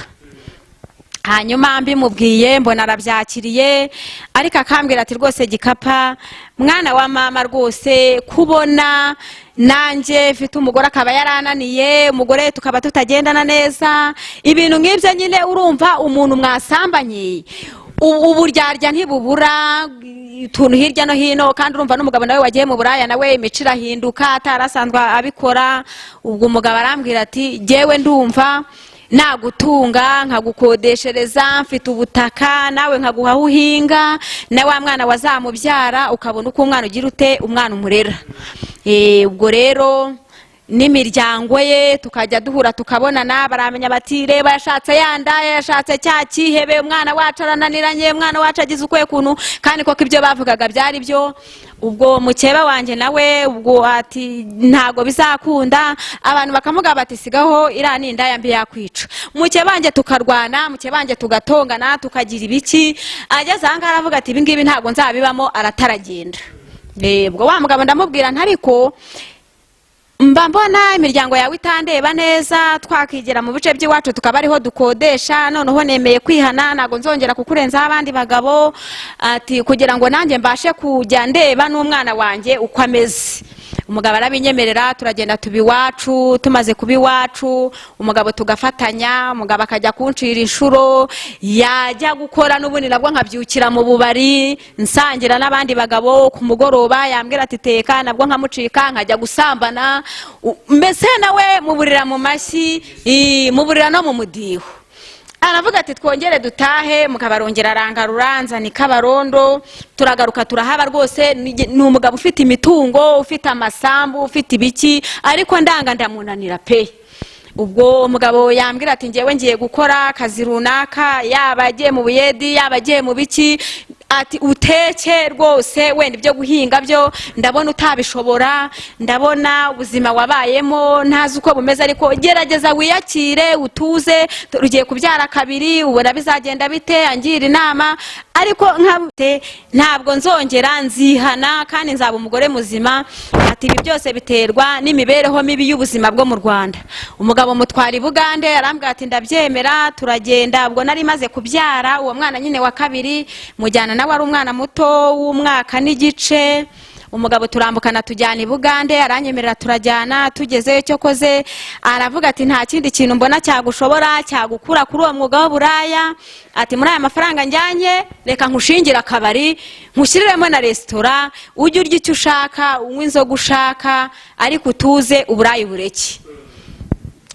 hanyuma mbimubwiye mbona arabyakiriye, ariko akambwira ati rwose Gikapa mwana wa mama rwose kubona nanjye mfite umugore akaba yarananiye, umugore tukaba tutagendana neza, ibintu nk'ibyo nyine urumva umuntu mwasambanye uburyarya ntibubura utuntu hirya no hino, kandi urumva n'umugabo nawe wagiye mu buraya nawe imico irahinduka atarasanzwe abikora. ubwo umugabo arambwira ati jyewe ndumva nagutunga nkagukodeshereza, mfite ubutaka nawe nkaguha aho uhinga, na wa mwana wazamubyara ukabona uko umwana ugira ute umwana umurera. ubwo rero n'imiryango ye tukajya duhura tukabonana, baramenya bati reba yashatse yandaya, yashatse cya kihebe, umwana wacu arananiranye, umwana wacu agize ukwe kuntu, kandi koko ibyo bavugaga byari byo. ubwo mukeba wanjye nawe ubwo ati ntago bizakunda, abantu bakamuga bati sigaho iriya ni indaya mbi yakwica. mukeba wanjye tukarwana, mukeba wanjye tugatongana tukagira ibiki, ageze aha ngaha aravuga ati ibi ngibi ntago nzabibamo, arataragenda. ubwo wa mugabo ndamubwira ntariko mba mbona imiryango yawe itandeba neza, twakigera mu bice by'iwacu tukaba ariho dukodesha, noneho nemeye kwihana ntago nzongera kukurenzaho abandi bagabo, ati kugira ngo nanjye mbashe kujya ndeba n'umwana wanjye uko ameze. umugabo arabinyemerera, turagenda tuba iwacu. tumaze kuba iwacu umugabo tugafatanya, umugabo akajya kuncira inshuro, yajya gukora n'ubundi nabwo nkabyukira mu bubari nsangira n'abandi bagabo, ku mugoroba yambwira ati teka, nabwo nkamucika nkajya gusambana, mbese nawe muburira mu mashyi, muburira no mu mudiho. aravuga ati twongere dutahe, mukabarongera arangarura nzana Kabarondo, turagaruka turahaba rwose. ni umugabo ufite imitungo, ufite amasambu, ufite ibiki, ariko ndanga ndamunanira pe. ubwo umugabo yambwira ati ngewe ngiye gukora akazi runaka, yaba agiye mu buyedi yaba agiye mu biki, ati uteke rwose wenda ibyo guhinga byo ndabona utabishobora, ndabona ubuzima wabayemo ntazi uko bumeze, ariko gerageza wiyakire utuze, rugiye kubyara kabiri ubona bizagenda bite, angira inama. ariko nkabute ntabwo nzongera, nzihana kandi nzaba umugore muzima. ati ibi byose biterwa n'imibereho mibi y'ubuzima bwo mu Rwanda. umugabo mutwara i Bugande arambwira ati ndabyemera, turagenda. ubwo nari maze kubyara uwo mwana nyine wa kabiri, mujyana nawe ari umwana muto w'umwaka n'igice. umugabo turambukana tujyana i Bugande, aranyemerera turajyana. tugezeyo cyo koze aravuga ati nta kindi kintu mbona cyagushobora cyagukura kuri uwo mwuga w'uburaya, ati muri aya mafaranga njyanye reka nkushingire akabari, nkushyiriremo na resitora, ujye urya icyo ushaka, unywe inzoga ushaka, ariko utuze uburaya ubureke.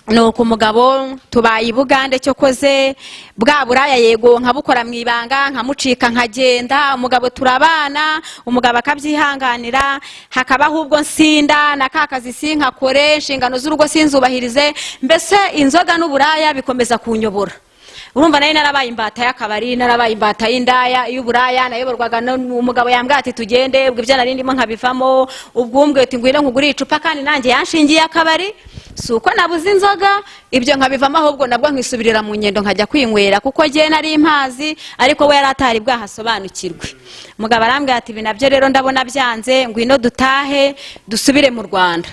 nuko umugabo tubaye i Bugande cyo koze bwa buraya yego nkabukora mu ibanga, nkamucika nkagenda. umugabo turabana, umugabo akabyihanganira, hakabaho ubwo nsinda na kakazi sinkakore, inshingano z'urugo sinzubahirize, mbese inzoga n'uburaya bikomeza kunyobora. urumva nayo narabaye imbata y'akabari, narabaye imbata y'indaya y'uburaya, nayoborwaga n'umugabo yambwira ati tugende, ubwo ibyo nari ndimo nkabivamo. ubwo umbwe ati ngwino nkugure icupa, kandi nanjye yanshingiye akabari, suko nabuze inzoga, ibyo nkabivamo, ahubwo nabwo nkisubirira mu ngendo nkajya kwinywera, kuko je nari impazi, ariko we yaratari bwahasobanukirwe. umugabo arambwira ati ibi nabyo rero ndabona byanze, ngwino dutahe dusubire mu Rwanda.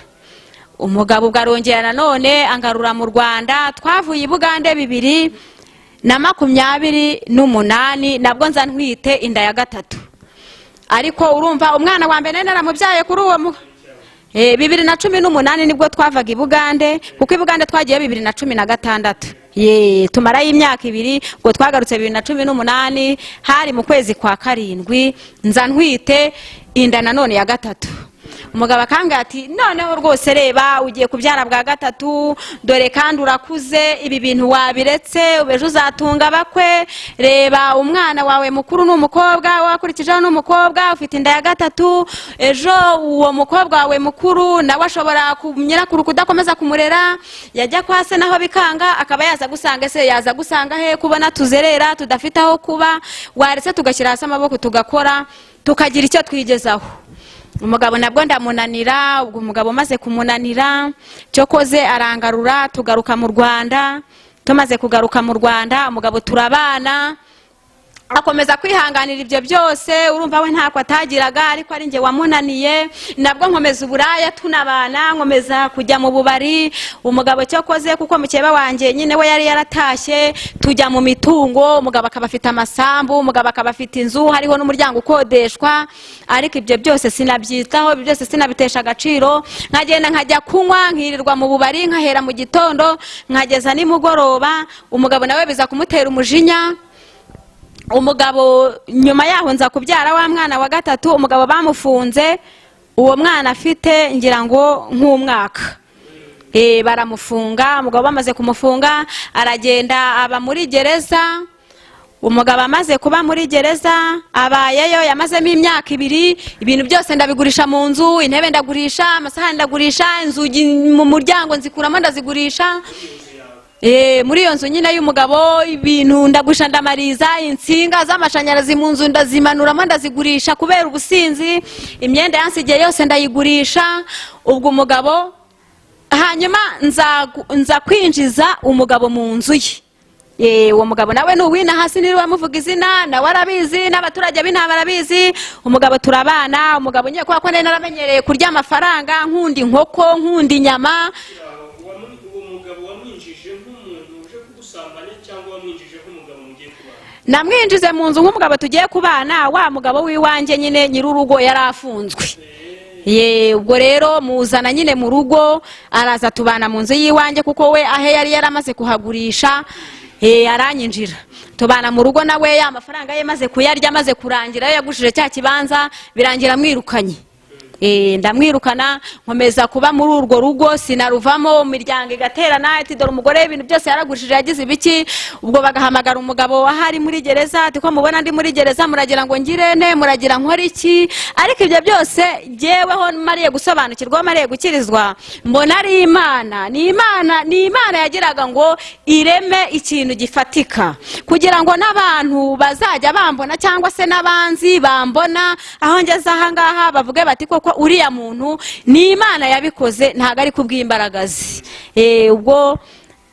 umugabo ugarongera nanone angarura mu Rwanda. twavuye i Bugande 2028 nabwo nza ntwite inda ya gatatu. ariko urumva umwana wa mbere naramubyaye kuri uwo 2018 nibwo twavaga i Bugande, kuko i Bugande twagiye 2016. tumarayo imyaka 2. ubwo twagarutse 2018 hari mu kwezi kwa 7 nza ntwite inda nanone ya gatatu. umugabo akambwira ati noneho rwose reba ugiye kubyara bwa gatatu, dore kandi urakuze, ibi bintu wabiretse, ubeje uzatunga bakwe, reba umwana wawe mukuru n'umukobwa, wakurikijeho n'umukobwa, ufite inda ya gatatu, ejo uwo mukobwa wawe mukuru nawe ashobora nyirakuru kudakomeza kumurera, yajya kwa se naho bikanga, akaba yaza gusanga se, yaza gusanga he kubona tuzerera tudafite aho kuba, waretse tugashyira hasi amaboko tugakora tukagira icyo twigezaho. umugabo nabwo ndamunanira. ubwo umugabo maze kumunanira cyo koze arangarura, tugaruka mu Rwanda. tumaze kugaruka mu Rwanda umugabo turabana, akomeza kwihanganira ibyo byose. Urumva we ntako atagiraga, ariko ari njye wamunaniye. Nabwo nkomeza uburaya tunabana, nkomeza kujya mu bubari. Umugabo cyokoze kuko mukeba wanjye nyine we yari yaratashye, tujya mu mitungo. Umugabo akaba afite amasambu, umugabo akaba afite inzu, hariho n'umuryango ukodeshwa. Ariko ibyo byose sinabyitaho, ibyo byose sinabitesha agaciro. Nkagenda nkajya kunywa, nkirirwa mu bubari, nkahera mu gitondo nkageza nimugoroba. Umugabo nawe biza kumutera umujinya. Umugabo nyuma yaho nza kubyara wa mwana wa gatatu. Umugabo bamufunze, uwo mwana afite ngira ngo nk'umwaka. Baramufunga. Umugabo bamaze kumufunga aragenda aba muri gereza. Umugabo amaze kuba muri gereza abayeyo, yamazemo imyaka 2. Ibintu byose ndabigurisha mu nzu, intebe ndagurisha, amasahani ndagurisha, inzugi mu muryango nzikuramo ndazigurisha. Muri iyo nzu nyine y'umugabo ibintu ndagurisha, ndamariza insinga z'amashanyarazi mu nzu ndazimanuramo ndazigurisha kubera ubusinzi. Imyenda yansigiye yose ndayigurisha. Ubwo umugabo hanyuma nza kwinjiza umugabo mu nzu ye. Uwo mugabo nawe n'uwina hasi niriwe muvuga izina, nawe arabizi, n'abaturage b'intara barabizi. Umugabo turabana. Umugabo nyine kwa nari naramenyereye kurya amafaranga, nkunda inkoko, nkunda inyama. Namwinjize mu nzu nk'umugabo tugiye kubana. Wa mugabo w'iwanjye nyine nyirurugo yarafunzwe. Ubwo rero muzana nyine mu rugo, araza tubana mu nzu y'iwanjye kuko we ahe yari yaramaze kuhagurisha. Aranyinjira tubana mu rugo, nawe ya mafaranga ye maze kuyarya, maze kurangira yagushije cya kibanza, birangira mwirukanye. Ndamwirukana, nkomeza kuba muri urwo rugo, sinaruvamo. Imiryango igaterana ati dore umugore ibintu byose yaragurishije yagize ibiki. Ubwo bagahamagara umugabo ahari muri gereza ati ko mubona ndi muri gereza muragira ngo ngirene, muragira nkora iki? Ariko ibyo byose jyeweho mariye gusobanukirwa, mariye gukirizwa, mbona ari Imana. Ni Imana yagiraga ngo ireme ikintu gifatika kugira ngo n'abantu bazajya bambona cyangwa se n'abanzi bambona aho ngeze aha ngaha bavuge bati koko uriya muntu ni Imana yabikoze, ntago ari kubw'imbaraga ze. Ubwo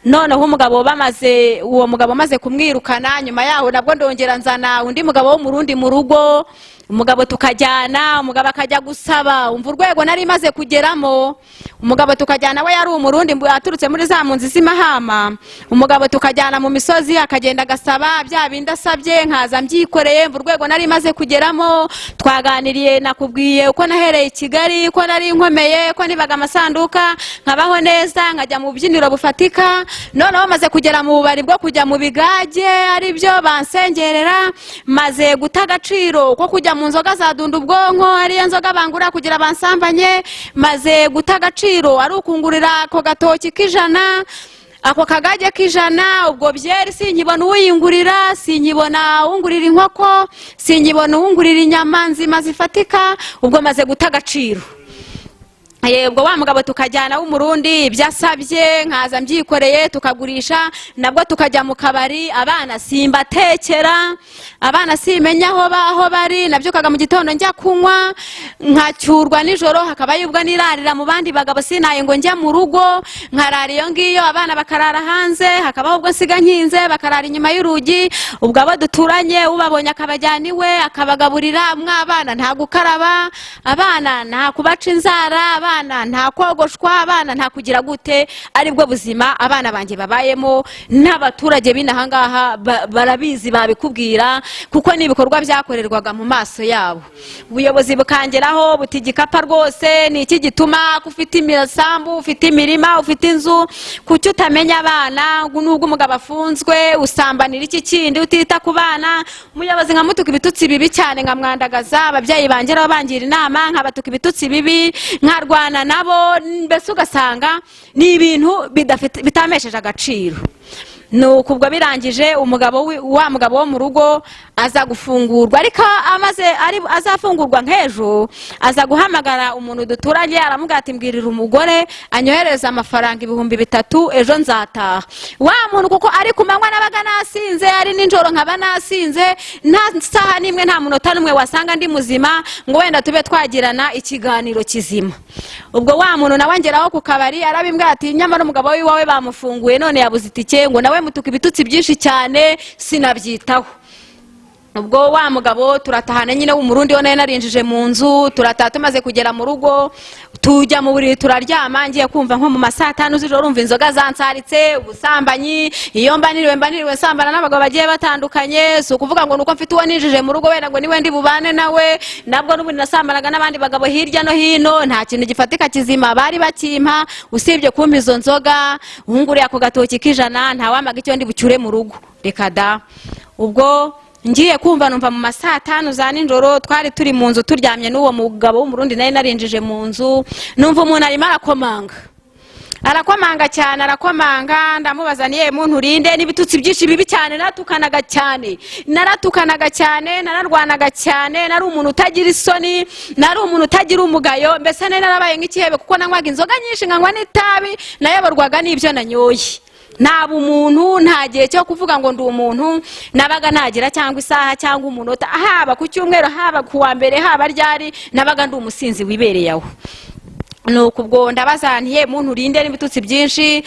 noneho uwo mugabo maze kumwirukana, nyuma yaho nabwo ndongera nzana undi mugabo wo mu rundi mu rugo. Umugabo tukajyana, umugabo akajya gusaba. Umva urwego nari maze kugeramo. Umugabo tukajyana, we yari umurundi aturutse muri za munzi z'imahama. Umugabo tukajyana mu misozi akagenda gasaba bya bindi asabye, nkaza mbyikoreye. Umva urwego nari maze kugeramo. Twaganiriye, nakubwiye uko nahereye i Kigali, ko nari nkomeye, ko nibaga amasanduka, nkabaho neza, nkajya mu byiniro bufatika. Noneho maze kugera mu bubari bwo kujya mu bigage, ari byo bansengerera, maze guta agaciro ko kujya mu nzoga zadunda ubwonko, ariyo nzoga bangura kugira bansambanye. Maze guta agaciro ari ukungurira ako gatoki k'ijana, ako kagage k'ijana. Ubwo byeri sinkibona uwuyingurira, sinkibona uwungurira inkoko, sinkibona uwungurira inyama nzima zifatika. Ubwo maze guta agaciro. Ubwo wa mugabo tukajyana w'umurundi ibyo asabye, nkaza mbyikoreye tukagurisha. Nabwo tukajya mu kabari, abana simbatekera, abana simenya aho bari. Nabyukaga mu gitondo njya kunywa, nkacyurwa nijoro, hakaba yubwo nirarira mu bandi bagabo, sinaye ngo njya mu rugo, nkarara iyo ngiyo, abana bakarara hanze, hakabaho ubwo nsiga nkinze bakarara inyuma y'urugi. Ubwo abo duturanye ubabonye akabajyana iwe akabagaburira. Mwabana nta gukaraba, abana nta kubaca inzara, abana nta kogoshwa, abana nta kugira gute. Aribwo buzima abana banjye babayemo, n'abaturage b'inaha ngaha barabizi, babikubwira kuko n'ibikorwa byakorerwaga mu maso yabo. Ubuyobozi bukangeraho buti Gikapa rwose ni iki gituma ufite imisambu, ufite imirima, ufite inzu, kuki utamenya abana? Nubwo umugabo afunzwe usambanira iki kindi utita ku bana? Umuyobozi nkamutuka ibitutsi bibi cyane, nkamwandagaza. Ababyeyi banjye rero bangira inama, nkabatuka ibitutsi bibi, nkarwana nabo. Mbese ugasanga ni ibintu bitamesheje agaciro. Nuko ubwo birangije wa mugabo wo mu rugo aza gufungurwa. Ariko azafungurwa nk'ejo, aza guhamagara umuntu duturanye, aramubwira ati mbwirira umugore anyohereza amafaranga 3,000 ejo nzataha. Wa muntu kuko ari kumanywa nabaga nasinze, ari ninjoro nkaba nasinze, nta saha nimwe nta munota numwe wasanga ndi muzima ngo wenda tube twagirana ikiganiro kizima. Ubwo wa muntu nawe ngeraho ku kabari, arabimbwira ati nyamara umugabo wawe bamufunguye none yabuze itike, ngo nawe mutuka ibitutsi byinshi cyane sinabyitaho. ubwo wa mugabo turatahana nyine w'umurundi wo nayo narinjije mu nzu, turataha tumaze kugera mu rugo tujya mu buriri turaryama. Ngiye kumva nko mu masaa 5 z'ijoro urumva inzoga zansaritse, ubusambanyi. Iyo mbaniriwe nsambana n'abagabo bagiye batandukanye, si ukuvuga ngo nuko mfite uwo ninjije mu rugo wenda ngo niwe ndi bubane nawe, nabwo n'ubundi nasambanaga n'abandi bagabo hirya no hino, nta kintu gifatika kizima bari bakimpa usibye kumpa izo nzoga. Uhunguriye ako gatoki k'ijana nta wamaga icyo ndi bucyure mu rugo, reka da. Ubwo ngiye kumva numva mu masaa 5 za nijoro twari turi mu nzu turyamye n'uwo mugabo w'umurundi nayo narinjije mu nzu, numva umuntu arimo arakomanga cyane, arakomanga. Ndamubaza niye muntu urinde, n'ibitutsi byinshi bibi cyane, naratukanaga cyane, nararwanaga cyane, nari umuntu utagira isoni, nari umuntu utagira umugayo, mbese nari narabaye nk'ikihebe kuko nanywaga inzoga nyinshi nkanywa n'itabi, nayoborwaga n'ibyo nanyoye. Naba umuntu, nta gihe cyo kuvuga ngo ndi umuntu nabaga nagira, cyangwa isaha cyangwa umunota, haba ku cyumweru haba ku wa mbere haba ryari, nabaga ndi umusinzi wibereye aho. Nuko ubwo ndabaza ntiye muntu urinde n'ibitutsi byinshi.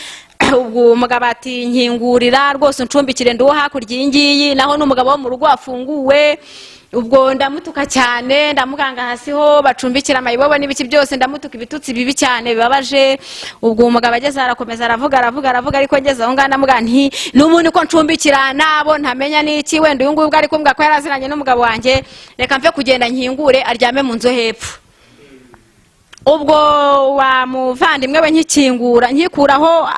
Ubwo umugabo ati nkingurira rwose uncumbikire ndi wo hakurya y'ingiyi, naho n'umugabo wo mu rugo afunguwe. Ubwo ndamutuka cyane, ndamuganga hasi ho bacumbikira amayibobo n'ibiki byose, ndamutuka ibitutsi bibi cyane bibabaje. Ubwo umugabo ageze arakomeza aravuga ariko ngeze aho ngana muga nti n'umuntu ko ncumbikira nabo ntamenya n'iki, wenda uyu nguyu ubwo ari kumbwa ko yaraziranye n'umugabo wanjye, reka mve kugenda nkingure aryame mu nzu hepfo. Ubwo wa muvandimwe we nkikuraho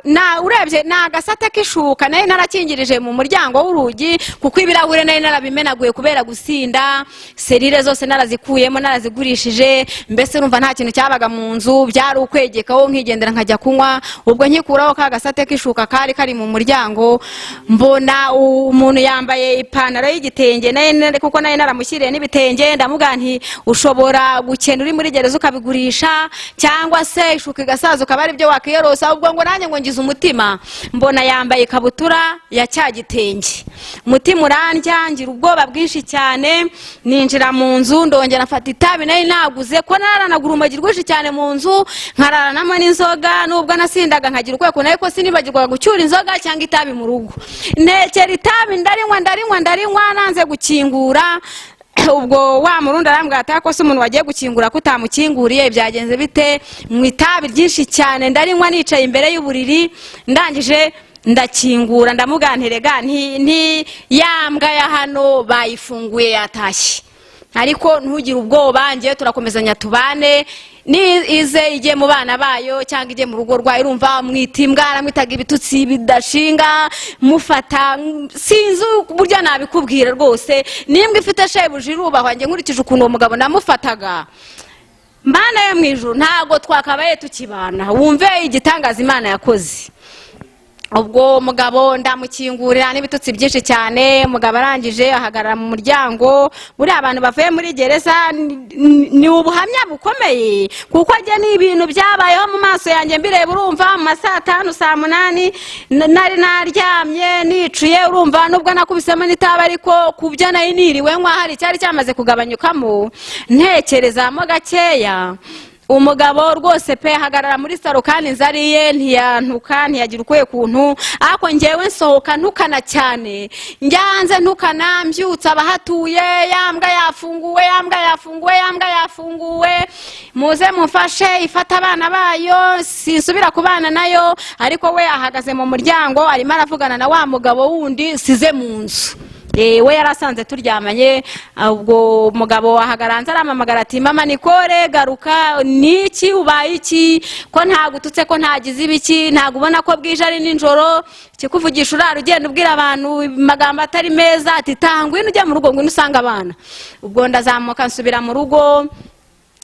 na urebye nagasate kishuka naye narakingirije mu muryango w'urugi, kuko ibirahure naye narabimenaguye kubera gusinda, serire zose narazikuyemo narazigurishije, mbese numva nta kintu cyabaga mu nzu, byari ukwegekaho nkigendera nkajya kunywa. Ubwo nkikuraho ka gasate kishuka kari mu muryango, mbona umuntu yambaye ipantaro y'igitenge naye, kuko naye naramushyiriye n'ibitenge. Ndamuga nti ushobora gukena uri muri gereza ukabigurisha, cyangwa se ishuka igasaza ukaba ari byo wakiyorosa. Ubwo ngo ngo ngize umutima, mbona yambaye ikabutura ya cya gitenge, umutima urandya, ngira ubwoba bwinshi cyane. Ninjira mu nzu ndongera mfata itabi nayo naguze, ko naranagura urumogi rwinshi cyane mu nzu, nkararanamo n'inzoga. Nubwo nasindaga nkagira ukweko nayo ko sinibagirwa gucyura inzoga cyangwa itabi mu rugo. Nekera itabi ndarinywa nanze gukingura. Ubwo wa murundi arambwira ati ko se umuntu wagiye gukingura ko utamukinguriye, byagenze bite? Mu itabi ryinshi cyane ndarinywa nicaye imbere y'uburiri, ndangije ndakingura. ndamuganterega nti yambwa ya hano bayifunguye yatashye, ariko ntugire ubwoba, ngiye turakomezanya tubane, ni ize ijye mu bana bayo cyangwa ijye mu rugo rwayo. Urumva mwitimbwa aramwitaga ibitutsi bidashinga, mufata sinzi buryo nabikubwira rwose. Nimbwa ifite shebuja irubahwa, njye nkurikije ukuntu uwo mugabo namufataga, Mana yo mwijuru ntago twakabaye tukibana. Wumve igitangaza Imana yakoze. Ubwo mugabo ndamukingurira n'ibitutsi byinshi cyane. Mugabo arangije ahagarara mu muryango. Buri abantu bavuye muri gereza ni ubuhamya bukomeye, kuko ajye ni ibintu byabayeho mu maso yanjye mbireba. Urumva mu masaa 5 saa 8 nari naryamye nicuye. Urumva nubwo nakubisemo n'itaba, ariko kubyo nayo niriwe nkwa hari cyari cyamaze kugabanyukamo, ntekerezamo gakeya. Umugabo rwose pe hagarara muri saro kandi nzariye ntiyantuka, ntiyagira ukwe kuntu. Ako ngewe nsohoka ntukana cyane, njyanze ntukana, mbyutsa abahatuye, yambwa yafunguwe, muze mufashe ifata abana bayo, sinsubira kubana nayo. Ariko we ahagaze mu muryango arimo aravugana na wa mugabo wundi size mu nzu. We yarasanze turyamanye. Ubwo mugabo ahagaranza aramamagara ati mama Nikore garuka, niki ubaye iki ko ntagututse, ko ntagize ibiki, ntagubona ko bwije ari ninjoro, kikuvugisha urara ugenda ubwira abantu magambo atari meza. Ati tangwino ujya mu rugo ngwino usanga abana. Ubwo ndazamuka nsubira mu rugo,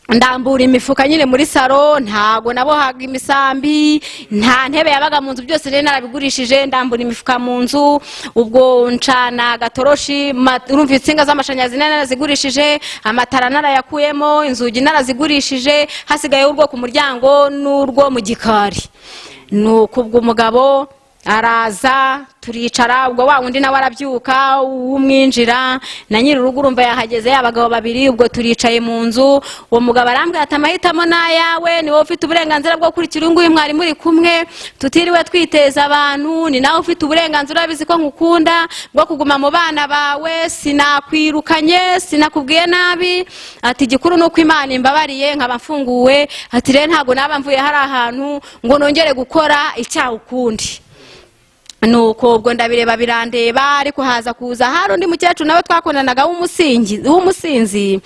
ndambura imifuka nyine muri saro, ntago nabohaga imisambi, nta ntebe yabaga mu nzu, byose rero narabigurishije. Ndambura imifuka mu nzu. Ubwo ncana gatoroshi, urumva insinga z'amashanyarazi narazigurishije, amatara narayakuyemo, inzugi narazigurishije, hasigaye urwo ku muryango n'urwo mu gikari. Nuko ubwo umugabo araza turicara, ubwo wa wundi nawe arabyuka umwinjira na nyiri urugo urumva yahageze, abagabo babiri, ubwo turicaye mu nzu. Uwo mugabo arambwira ati amahitamo n'ayawe, ni wowe ufite uburenganzira bwo kurikira uyu nguyu mwari muri kumwe, tutiriwe twiteza abantu, ni nawe ufite uburenganzira, urabizi ko nkukunda, bwo kuguma mu bana bawe, sinakwirukanye, sinakubwiye nabi, ati igikuru nuko Imana imbabariye nkaba mfunguwe, ati rero ntabwo naba mvuye hari ahantu ngo nongere gukora icyaha ukundi. Nuko ubwo ndabireba birandeba, ariko haza kuza hari undi mukecuru nawe twakundanaga w'umusinzi.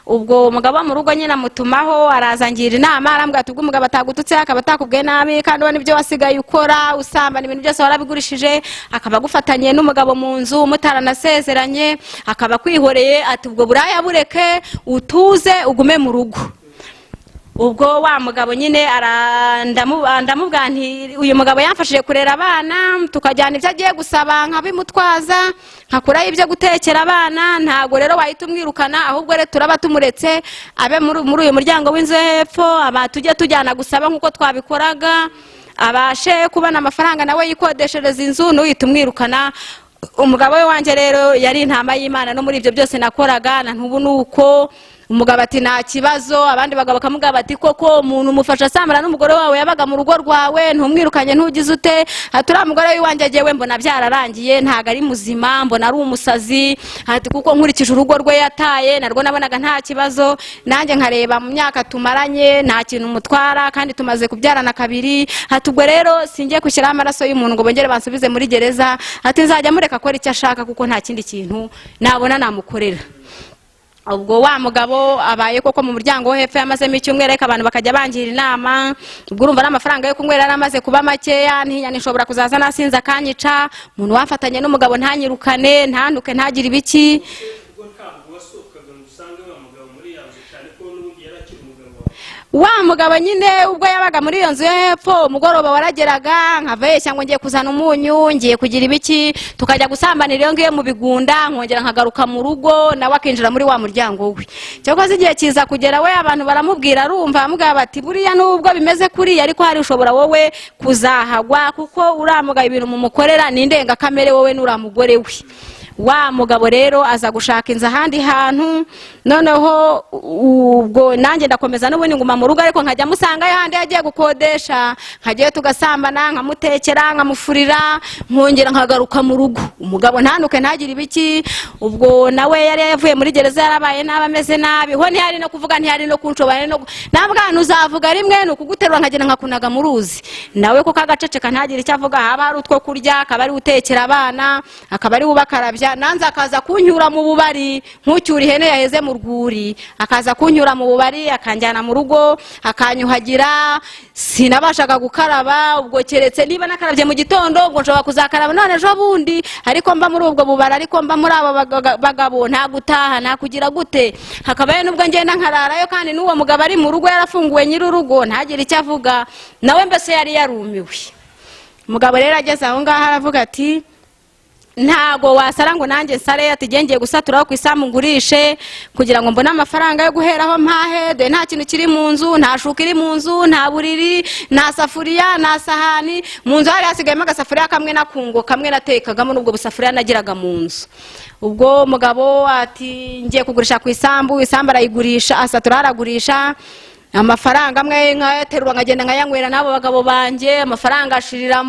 Ubwo umugabo wo mu rugo nyine amutumaho, arazangira inama, arambwira ati ubwo umugabo atagututse akaba atakubwiye nabi kandi ubona ibyo wasigaye ukora usambana, ibintu byose warabigurishije, akaba agufatanye n'umugabo mu nzu mutaranasezeranye, akaba kwihoreye, ati ubwo buraya bureke utuze ugume mu rugo. Ubwo wa mugabo nyine ndamubwira nti uyu mugabo yamfashije kurera abana, tukajyana ibyo agiye gusaba nkabimutwaza, nkakuraho ibyo gutekera abana, ntago rero wahita umwirukana, ahubwo rero turaba tumuretse abe muri uyu muryango w'inzu hepfo, tujye tujyana gusaba nk'uko twabikoraga, abashe kubona amafaranga nawe yikodeshereza inzu, n'uhita umwirukana. Umugabo we wanjye rero yari intama y'Imana, no muri ibyo byose nakoraga na ntubu nuko. Umugabo ati nta kibazo, abandi bagabo bakamubwira bati koko umuntu umufasha asambana n'umugore wawe yabaga mu rugo rwawe, ntumwirukanye ntugize ute, ati uriya mugore w'iwanjye agiye mbona byararangiye, ntago ari muzima, mbona ari umusazi, ati kuko nkurikije urugo rwe yataye narwo nabonaga nta kibazo, nanjye nkareba mu myaka tumaranye nta kintu umutwara kandi tumaze kubyarana kabiri, ati ubwo rero singiye gushyiraho amaraso y'umuntu ngo bongere bansubize muri gereza, ati nzajya mureka akora icyo ashaka kuko nta kindi kintu nabona namukorera. Ubwo wa mugabo abaye koko mu muryango wo hepfo yamazemo icyumweru, reka abantu bakajya bangira inama. Ubwo urumva n'amafaranga yo kunywera yaramaze kuba makeya, ntinya nishobora kuzaza nasinze akanyica, umuntu wamfatanye n'umugabo ntanyirukane, ntantuke, ntagire ibiki. Wa mugabo nyine ubwo yabaga muri iyo nzu yo hepfo, umugoroba warageraga nkaveshya ngo ngiye kuzana umunyu, ngiye kugira ibiki, tukajya gusambanira iyo ngiye mu bigunda, nkongera nkagaruka mu rugo, nawe akinjira muri wa muryango we. Cyakoze igihe kiza kugera we abantu baramubwira, arumva, amubwira bati buriya nubwo bimeze kuriya ariko hari ushobora wowe kuzahagwa, kuko uriya mugabo ibintu mumukorera ni indengakamere wowe n'uriya mugore we. Wa mugabo rero aza gushaka inzu ahandi hantu, noneho ubwo nanjye ndakomeza n'ubundi nguma mu rugo, ariko nkajya musanga ahandi yagiye gukodesha, nkagiye tugasambana, nkamutekera, nkamufurira, nkongera nkagaruka mu rugo. Umugabo ntanuke, ntagire ibiki. Ubwo nawe yari yavuye muri gereza, yarabaye nabi, ameze nabi, ho ntihari no kuvuga, ntihari no kunshobora, nabwo ahantu uzavuga rimwe ni ukuguterura nkagenda nkakunaga mu ruzi. Nawe kuko agaceceka ntagire icyo avuga, haba hari utwo kurya, akaba ari utekera abana, akaba ari ubakarabya, nanze akaza kunyura mu bubari nk'ucyura ihene yaheze mu rwuri, akaza kunyura mu bubari akanjyana mu rugo akanyuhagira, sinabashaga gukaraba. Ubwo keretse niba nakarabye mu gitondo ubwo nshobora kuzakaraba none ejo bundi, ariko mba muri ubwo bubari, ariko mba muri abo bagabo, nta gutaha, nta kugira gute. Hakabaye nubwo ngenda nkararayo, kandi n'uwo mugabo ari mu rugo yarafunguwe nyiri urugo ntagire icyo avuga, nawe mbese yari yarumiwe. Umugabo rero ageze aho ngaho aravuga ati ntago wasara ngo nanjye nsare, ati ngiye gusaturaho ku isamu ngurishe kugira ngo mbone amafaranga yo guheraho mpahe, nta kintu kiri mu nzu, nta shuka iri mu nzu, nta buriri, nta safuriya, nta sahani. Mu nzu hari hasigayemo agasafuriya kamwe nakungo kamwe natekagamo, n'ubwo busafuriya nagiraga mu nzu. Ubwo mugabo ati ngiye kugurisha ku isambu, isambu arayigurisha, asatura aragurisha, amafaranga amwe nkayaterura nkagenda nkayanywera n'abo bagabo banjye, amafaranga ashirira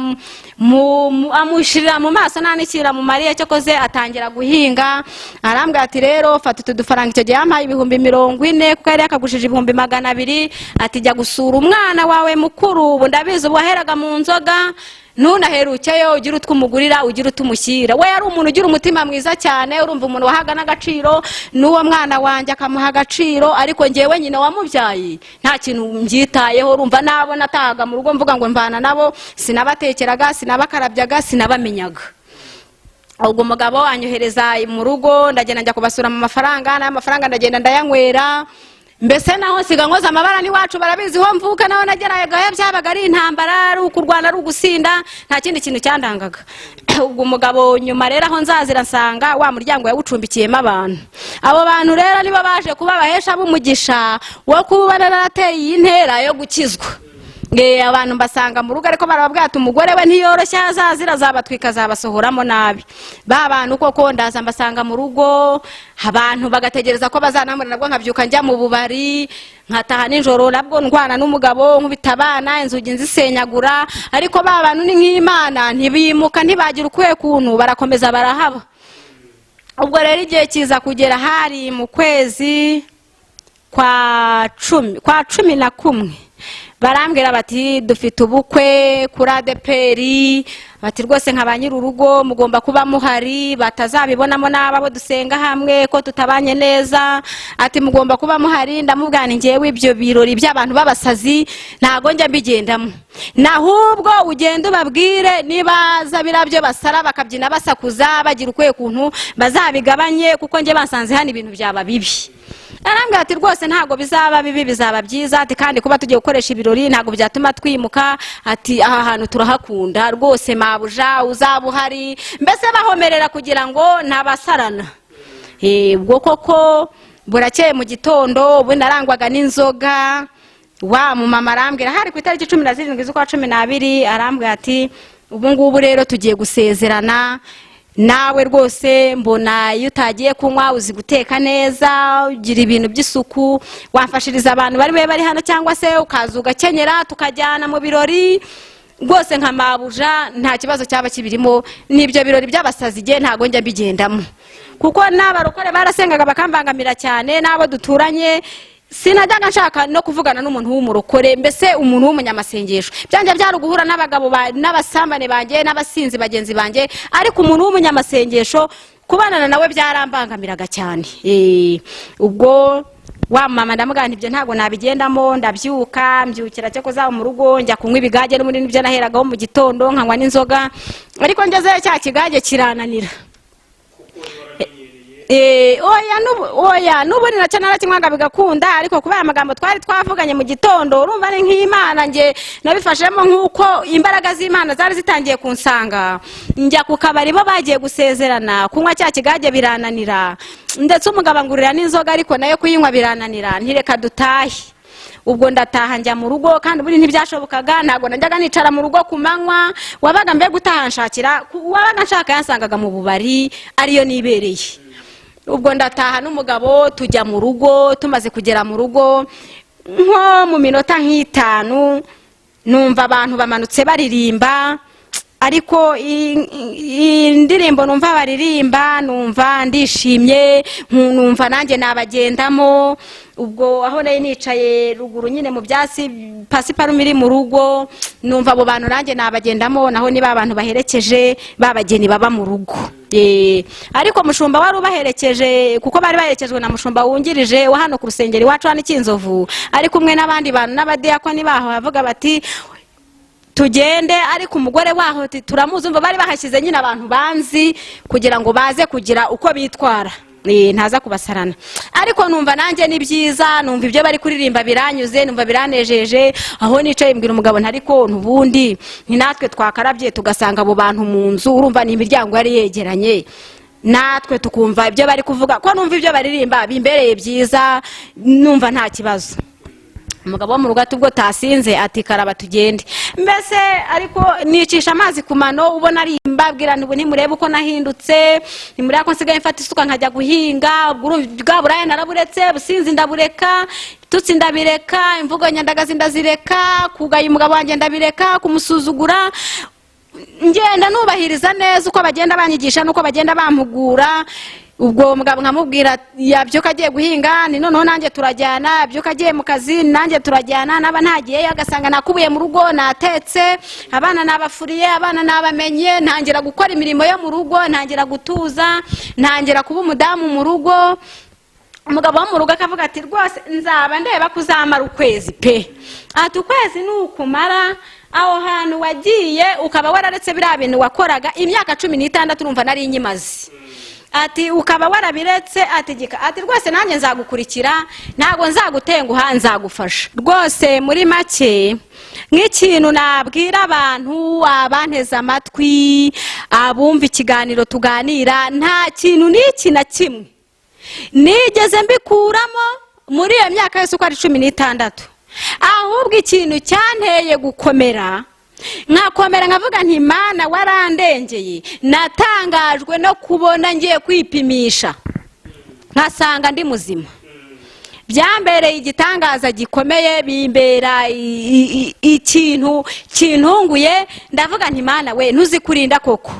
amushirira mu maso nanikira mu mariya. Cyakoze atangira guhinga, arambwira ati rero fata utu dufaranga, icyo gihe yampaye 40,000 kuko yari yakagushije 200,000, ati jya gusura umwana wawe mukuru, ubu ndabizi ubu waheraga mu nzoga, ntunaherukeyo, ugira utwumugurira, ugira utumushyira. We yari umuntu ugira umutima mwiza cyane, urumva umuntu wahaga n'agaciro n'uwo mwana wanjye akamuha agaciro, ariko ngewe nyine wamubyaye nta kintu mbyitayeho. Urumva nabo natahaga mu rugo mvuga ngo mbana nabo, sinabatekeraga, sinabakarabyaga, sinabamenyaga. Ubwo umugabo anyohereza mu rugo, ndagenda njya kubasura mu mafaranga, n'amafaranga ndagenda ndayanywera. Mbese naho siga nkoza amabara ni wacu barabizi ho mvuka, naho nageraga byabaga ari intambara, ari ukurwana, ari ugusinda, nta kindi kintu cyandangaga. Ubwo umugabo nyuma rero aho nzazira nsanga wa muryango yawucumbikiyemo abantu. Abo bantu rero nibo baje kuba bahesha b'umugisha wo kuba narateye intera yo gukizwa. abantu mbasanga mu rugo ariko barababwira ati umugore we ntiyoroshya azazira zabatwika azabasohoramo nabi. Ba bantu koko ndaza mbasanga mu rugo, abantu bagategereza ko bazanamurira, nabwo nkabyuka njya mu bubari, nkataha nijoro nabwo ndwana n'umugabo nkubita abana inzugi nzisenyagura, ariko ba bantu ni nk'Imana ntibimuka ntibagira ukwe kuntu barakomeza barahaba. Ubwo rero igihe kiza kugera hari mu kwezi kwa 11 barambwira bati dufite ubukwe kuri ADPR, bati rwose nk'abanyiri urugo mugomba kuba muhari, batazabibonamo n'abo dusenga hamwe ko tutabanye neza, ati mugomba kuba muhari. Ndamubwira ngewe ibyo birori by'abantu babasazi ntago njya mbigendamo, nahubwo ugenda ubabwire nibaza birabyo basara bakabyina basakuza bagira ukwe kuntu bazabigabanye, kuko nge bansanze hano ibintu byaba bibi. Arambwira ati rwose ntago bizaba bibi bizaba byiza, ati kandi kuba tugiye gukoresha ibirori ntago byatuma twimuka, ati aha hantu turahakunda rwose mabuja uzaba uhari, mbese bahomerera kugira ngo ntabasarana. Ubwo koko burakeye mu gitondo ubu narangwaga n'inzoga. Wa mu mama arambwira hari ku itariki 17 z'ukwa 12 arambwira ati ubu ngubu rero tugiye gusezerana, nawe rwose mbona iyo utagiye kunywa uzi guteka neza, ugira ibintu by'isuku, wamfashiriza abantu bari hano cyangwa se ukaza ugakenyera tukajyana mu birori rwose nka mabuja, nta kibazo cyaba kibirimo. N'ibyo birori by'abasazi igihe ntago njya mbigendamo, kuko n'abarokore barasengaga bakambangamira cyane, n'abo duturanye sinajyaga nshaka no kuvugana n'umuntu w'umurokore, mbese umuntu w'umunyamasengesho. Byanjye byari guhura n'abagabo n'abasambane banjye n'abasinzi bagenzi banjye, ariko umuntu w'umunyamasengesho kubanana nawe byarambangamiraga cyane. Ubwo wa mama ndamugana ibyo ntago nabigendamo, ndabyuka mbyukira cyo kuza mu rugo njya kunywa ibigage, n'ubundi nibyo naheragaho mu gitondo nkanywa n'inzoga, ariko ngeze cya kigage kirananira. Oya n'ubundi nacyo narakimwaga bigakunda, ariko kubera amagambo twari twavuganye mu gitondo urumva ni nk'Imana nge nabifashemo, nk'uko imbaraga z'Imana zari zitangiye kunsanga. Njya ku kabari bo bagiye gusezerana, kunywa cya kigage birananira, ndetse umugabo angurira n'inzoga ariko nayo kuyinywa birananira, ntireka dutahe. Ubwo ndataha njya mu rugo, kandi ubundi ntibyashobokaga, ntago najyaga nicara mu rugo ku manywa, wabaga mbe gutaha nshakira, wabaga nshaka yansangaga mu bubari ariyo nibereye. Ubwo ndataha n'umugabo tujya mu rugo, tumaze kugera mu rugo nko mu minota nk'itanu numva abantu bamanutse baririmba, ariko indirimbo numva baririmba numva ndishimye, numva nanjye nabagendamo. Ubwo aho nari nicaye ruguru nyine mu byasi pasiparume iri mu rugo, numva abo bantu nanjye nabagendamo, naho niba abantu baherekeje babageni baba mu rugo. Ariko mushumba wari ubaherekeje, kuko bari baherekejwe na mushumba wungirije wa hano ku rusengero iwacu hano Kinzovu, ari kumwe n'abandi bantu n'abadiyakoni baho, bavuga bati tugende, ariko umugore waho turamuzi, umva bari bahashyize nyine abantu banzi kugira ngo baze kugira uko bitwara, ntaza kubasarana. Ariko numva nanjye ni byiza, numva ibyo bari kuririmba biranyuze, numva biranejeje. Aho nicaye mbwira umugabo ntariko ntubundi ni natwe twakarabye tugasanga abo bantu mu nzu, urumva ni imiryango yari yegeranye, natwe tukumva ibyo bari kuvuga, ko numva ibyo baririmba bimbereye byiza, numva nta kibazo. Umugabo wo mu rugo ubwo tasinze ati karaba tugende, mbese ariko nicisha amazi ku mano, ubona ari mbabwira ntubu ntimurebe uko nahindutse, nimurebe ko nsigaye mfata isuka nkajya guhinga. Bwa buraya naraburetse, businzi ndabureka, tutsi ndabireka, imvugo nyandagazi ndazireka, kugaya umugabo wanjye ndabireka, kumusuzugura ngenda nubahiriza neza uko bagenda banyigisha nuko bagenda bampugura. Ubwo mugabo nkamubwira yabyuka agiye guhinga, ni noneho nanjye turajyana, yabyuka agiye mu kazi nanjye turajyana, naba ntagiye agasanga nakubuye mu rugo natetse, abana nabafuriye, abana nabamenye, ntangira gukora imirimo yo mu rugo, ntangira gutuza, ntangira kuba umudamu mu rugo. Umugabo wo mu rugo akavuga ati rwose nzaba ndeba kuzamara ukwezi pe, ati ukwezi nukumara aho hantu wagiye ukaba wararetse biriya bintu wakoraga imyaka 16 urumva nari inyimazi, ati ukaba warabiretse, ati rwose nanjye nzagukurikira, ntago nzagutenguha, nzagufasha rwose. Muri make nk'ikintu nabwira abantu abanteza amatwi, abumva ikiganiro tuganira, nta kintu n'iki na kimwe nigeze mbikuramo muri iyo myaka yose uko ari 16. ahubwo ikintu cyanteye gukomera nkakomera nkavuga nti Mana warandengeye, natangajwe no kubona ngiye kwipimisha nkasanga ndi muzima. Byambereye igitangaza gikomeye, bimbera ikintu kintunguye, ndavuga nti Mana we ntuzi kurinda koko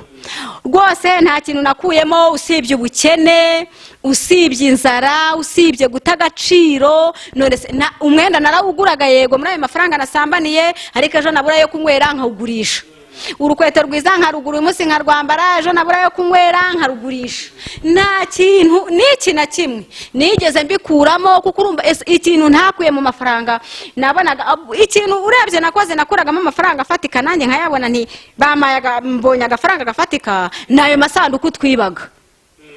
rwose. Nta kintu nakuyemo usibye ubukene, usibye inzara, usibye guta agaciro. None umwenda narawuguraga yego muri ayo mafaranga nasambaniye, ariko ejo nabura yo kunywera nkawugurisha. Urukweto rwiza nkarugura uyu munsi nkarwambara, ejo nabura yo kunywera nkarugurisha. Nta kintu n'iki na kimwe nigeze mbikuramo, kuko urumva ikintu ntakuye mu mafaranga nabonaga. Ikintu urebye nakoze nakuragamo amafaranga afatika, nanjye nkayabona nti bamayaga, mbonye agafaranga gafatika nayo masanduku twibaga,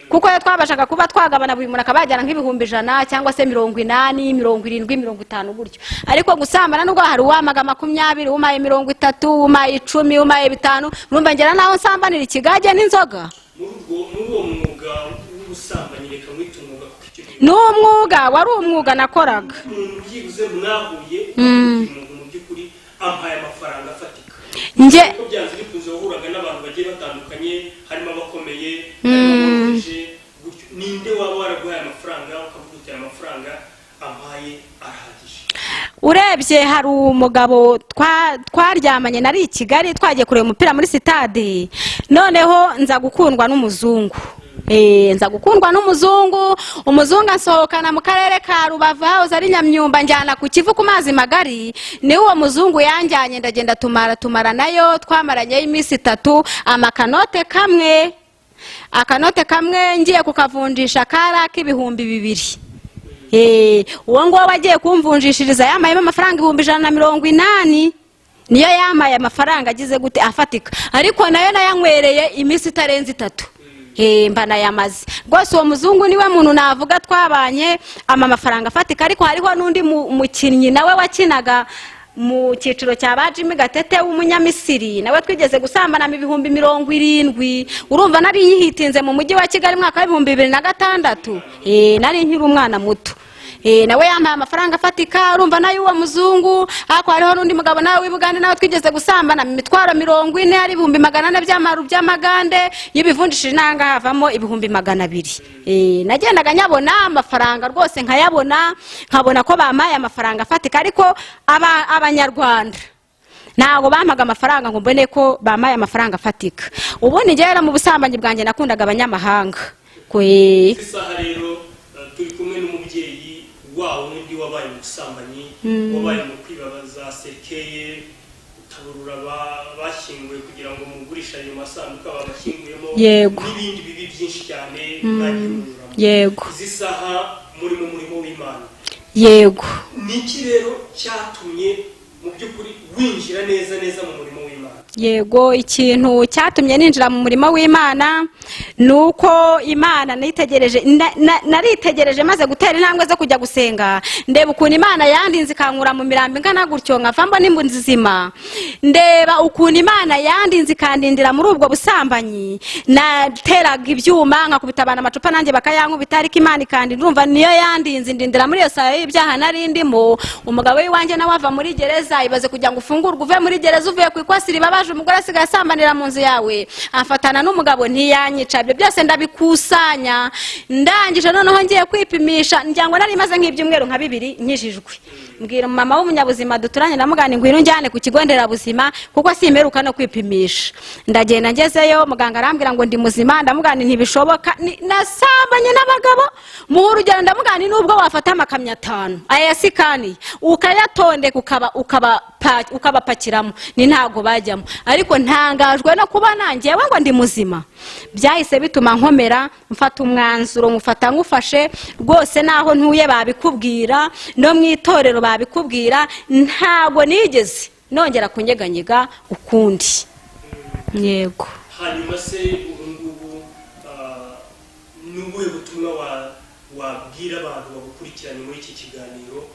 kuko yo twabashaga kuba twagabana buri muntu akabajyana nk'ibihumbi 100 cyangwa se 80, 70, 50 gutyo. Ariko gusambana nubwo hari uwamaga 20, umaye 30, umaye 10, umaye 5, urumva ngera naho nsambanira ikigage n'inzoga. muri uwo mwuga w'ubusambanyi, reka mwite umwuga kuko icyo gihe n'umwuga wari umwuga nakoraga. umuntu byibuze mwahuye umuntu mu by'ukuri ampaye amafaranga afatika, nge kuko byanze bikunze wahuraga n'abantu bagiye batandukanye, harimo abakomeye, harimo aboroheje gutyo. Ninde waba waraguhaye amafaranga ukavuga uti amafaranga ampaye arahagije? urebye hari umugabo twaryamanye nari i Kigali, twagiye kureba umupira muri stade, noneho nza gukundwa n'umuzungu. Nza gukundwa n'umuzungu, umuzungu asohokana mu karere ka Rubavu house ari Nyamyumba, njyana ku Kivu ku mazi magari. Ni uwo muzungu yanjyanye, ndagenda tumara nayo, twamaranye iminsi 3. Akanote kamwe ngiye kukavunjisha kara k'ibihumbi 2. Uwo ngo wagiye kumvunjishiriza yamayemo amafaranga 180. Niyo yamaye amafaranga agize gute afatika, ariko nayo nayanywereye iminsi itarenze 3. Mbana yamaze rwose. Uwo muzungu niwe muntu navuga twabanye amafaranga afatika. Ariko hariho n'undi mukinnyi nawe wakinaga mu cyiciro cya Bajimi Gatete w'umunyamisiri, nawe twigeze gusambana mu 70. Urumva nari yihitinze mu mujyi wa Kigali mwaka wa 2006. Nari nkiri umwana muto. Nawe yampaye amafaranga afatika, urumva nayo uwo muzungu. Ako hariho n'undi mugabo nawe w'Ibugande, nawe twigeze gusambana mu mitwaro 40, ari 400 by'amaru by'amagande, y'ibivundishije nanga havamo 200. Nagendaga nyabona amafaranga rwose, nkabona ko bamaye amafaranga afatika. Ariko abanyarwanda ntago bampaga amafaranga ngo mbone ko bamaye amafaranga afatika. Ubundi ngera mu busambanyi bwanjye nakundaga abanyamahanga. Isaha rero turi kumwe n'umubyeyi wawe n'undi wabaye mu busambanyi, wabaye mu kwibabaza, sekeye utaburura bashyinguye kugira ngo mugurisha ayo masanduku babashyinguyemo, n'ibindi bibi byinshi cyane mwagiye. Yego. Izi saha muri mu murimo w'Imana. Yego. Niki rero cyatumye mu by'ukuri winjira neza mu murimo w'Imana? Yego, ikintu cyatumye ninjira mu murimo w'Imana nuko Imana naritegereje maze gutera intambwe zo kujya gusenga, ndeba ukuntu Imana yandinze ikankura mu mirambi ngana gutyo nkavamo n'impunzi zima. Ndeba ukuntu Imana yandinze ikandindira muri ubwo busambanyi, nateraga ibyuma nkakubita abantu amacupa nanjye bakayankubita, ariko Imana ikandindira. Urumva niyo yandinze indindira muri iyo sayo y'ibyaha narindimo. Umugabo w'iwanjye nawe ava muri gereza, ibaze kugira ngo ufungurwe uve muri gereza uvuye ku ikwasiri babaje umugore asigaye asambanira mu nzu yawe, afatana n'umugabo ntiyanyica. Ibyo byose ndabikusanya, ndangije noneho ngiye kwipimisha, njya ngo nari maze nk'ibyumweru nka 2 nkijijwe. Mbwira mama w'umunyabuzima duturanye, ndamugana ngwino njyane ku kigo nderabuzima kuko simeruka no kwipimisha. Ndagenda ngezeyo, muganga arambwira ngo ndi muzima, ndamugana ntibishoboka, nasambanye n'abagabo mu urugero. Ndamugana nubwo wafata amakamyo 5 ayasikani ukayatondeka ukabapakiramo, ni ntago bajyamo. Ariko ntangajwe no kuba nanjye ngo ndi muzima, byahise bituma nkomera, mfata umwanzuro mufata ngufashe rwose. Naho ntuye babikubwira, no mu itorero babikubwira, ntago nigeze nongera kunyeganyega ukundi. Yego. Hanyuma se urungubu n'ubuhe butumwa wabwira abantu bagukurikiranye muri iki kiganiro,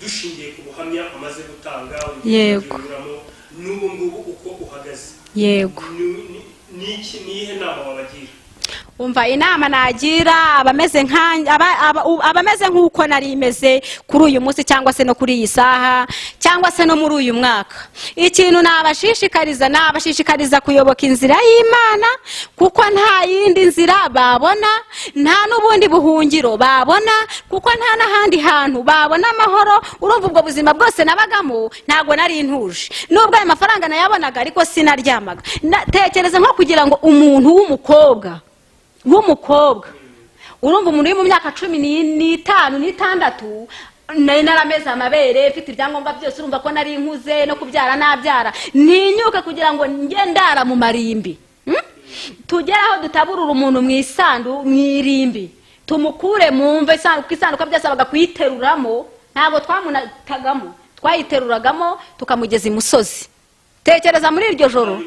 dushingiye ku buhamya amaze gutanga? Yego. N'ubu ngubu uko uhagaze? Yego. Nihe nama wabagira? umva inama nagira abameze nk'uko nari imeze kuri uyu munsi cyangwa se no kuri iyi saha cyangwa se no muri uyu mwaka. Ikintu nabashishikariza kuyoboka inzira y'Imana, kuko nta yindi nzira babona, nta n'ubundi buhungiro babona, kuko nta n'ahandi hantu babona amahoro. Urumva ubwo buzima bwose nabagamo ntabwo nari ntuje, nubwo ayo mafaranga nayabonaga ariko sinaryamaga. Tekereza nko kugira ngo umuntu w'umukobwa urumva umuntu uri mu myaka 15 n'itandatu narameze amabere mfite ibyangombwa byose, urumva ko nari nkuze no kubyara nabyara, ntinyuke kugira ngo njye ndara mu marimbi. Tugeraho dutaburura umuntu mu irimbi, tumukure mu mve isanduka byasabaga kuyiteruramo, ntabwo twamunatagamo, twayiteruragamo tukamugeza imusozi. Tekereza muri iryo joro,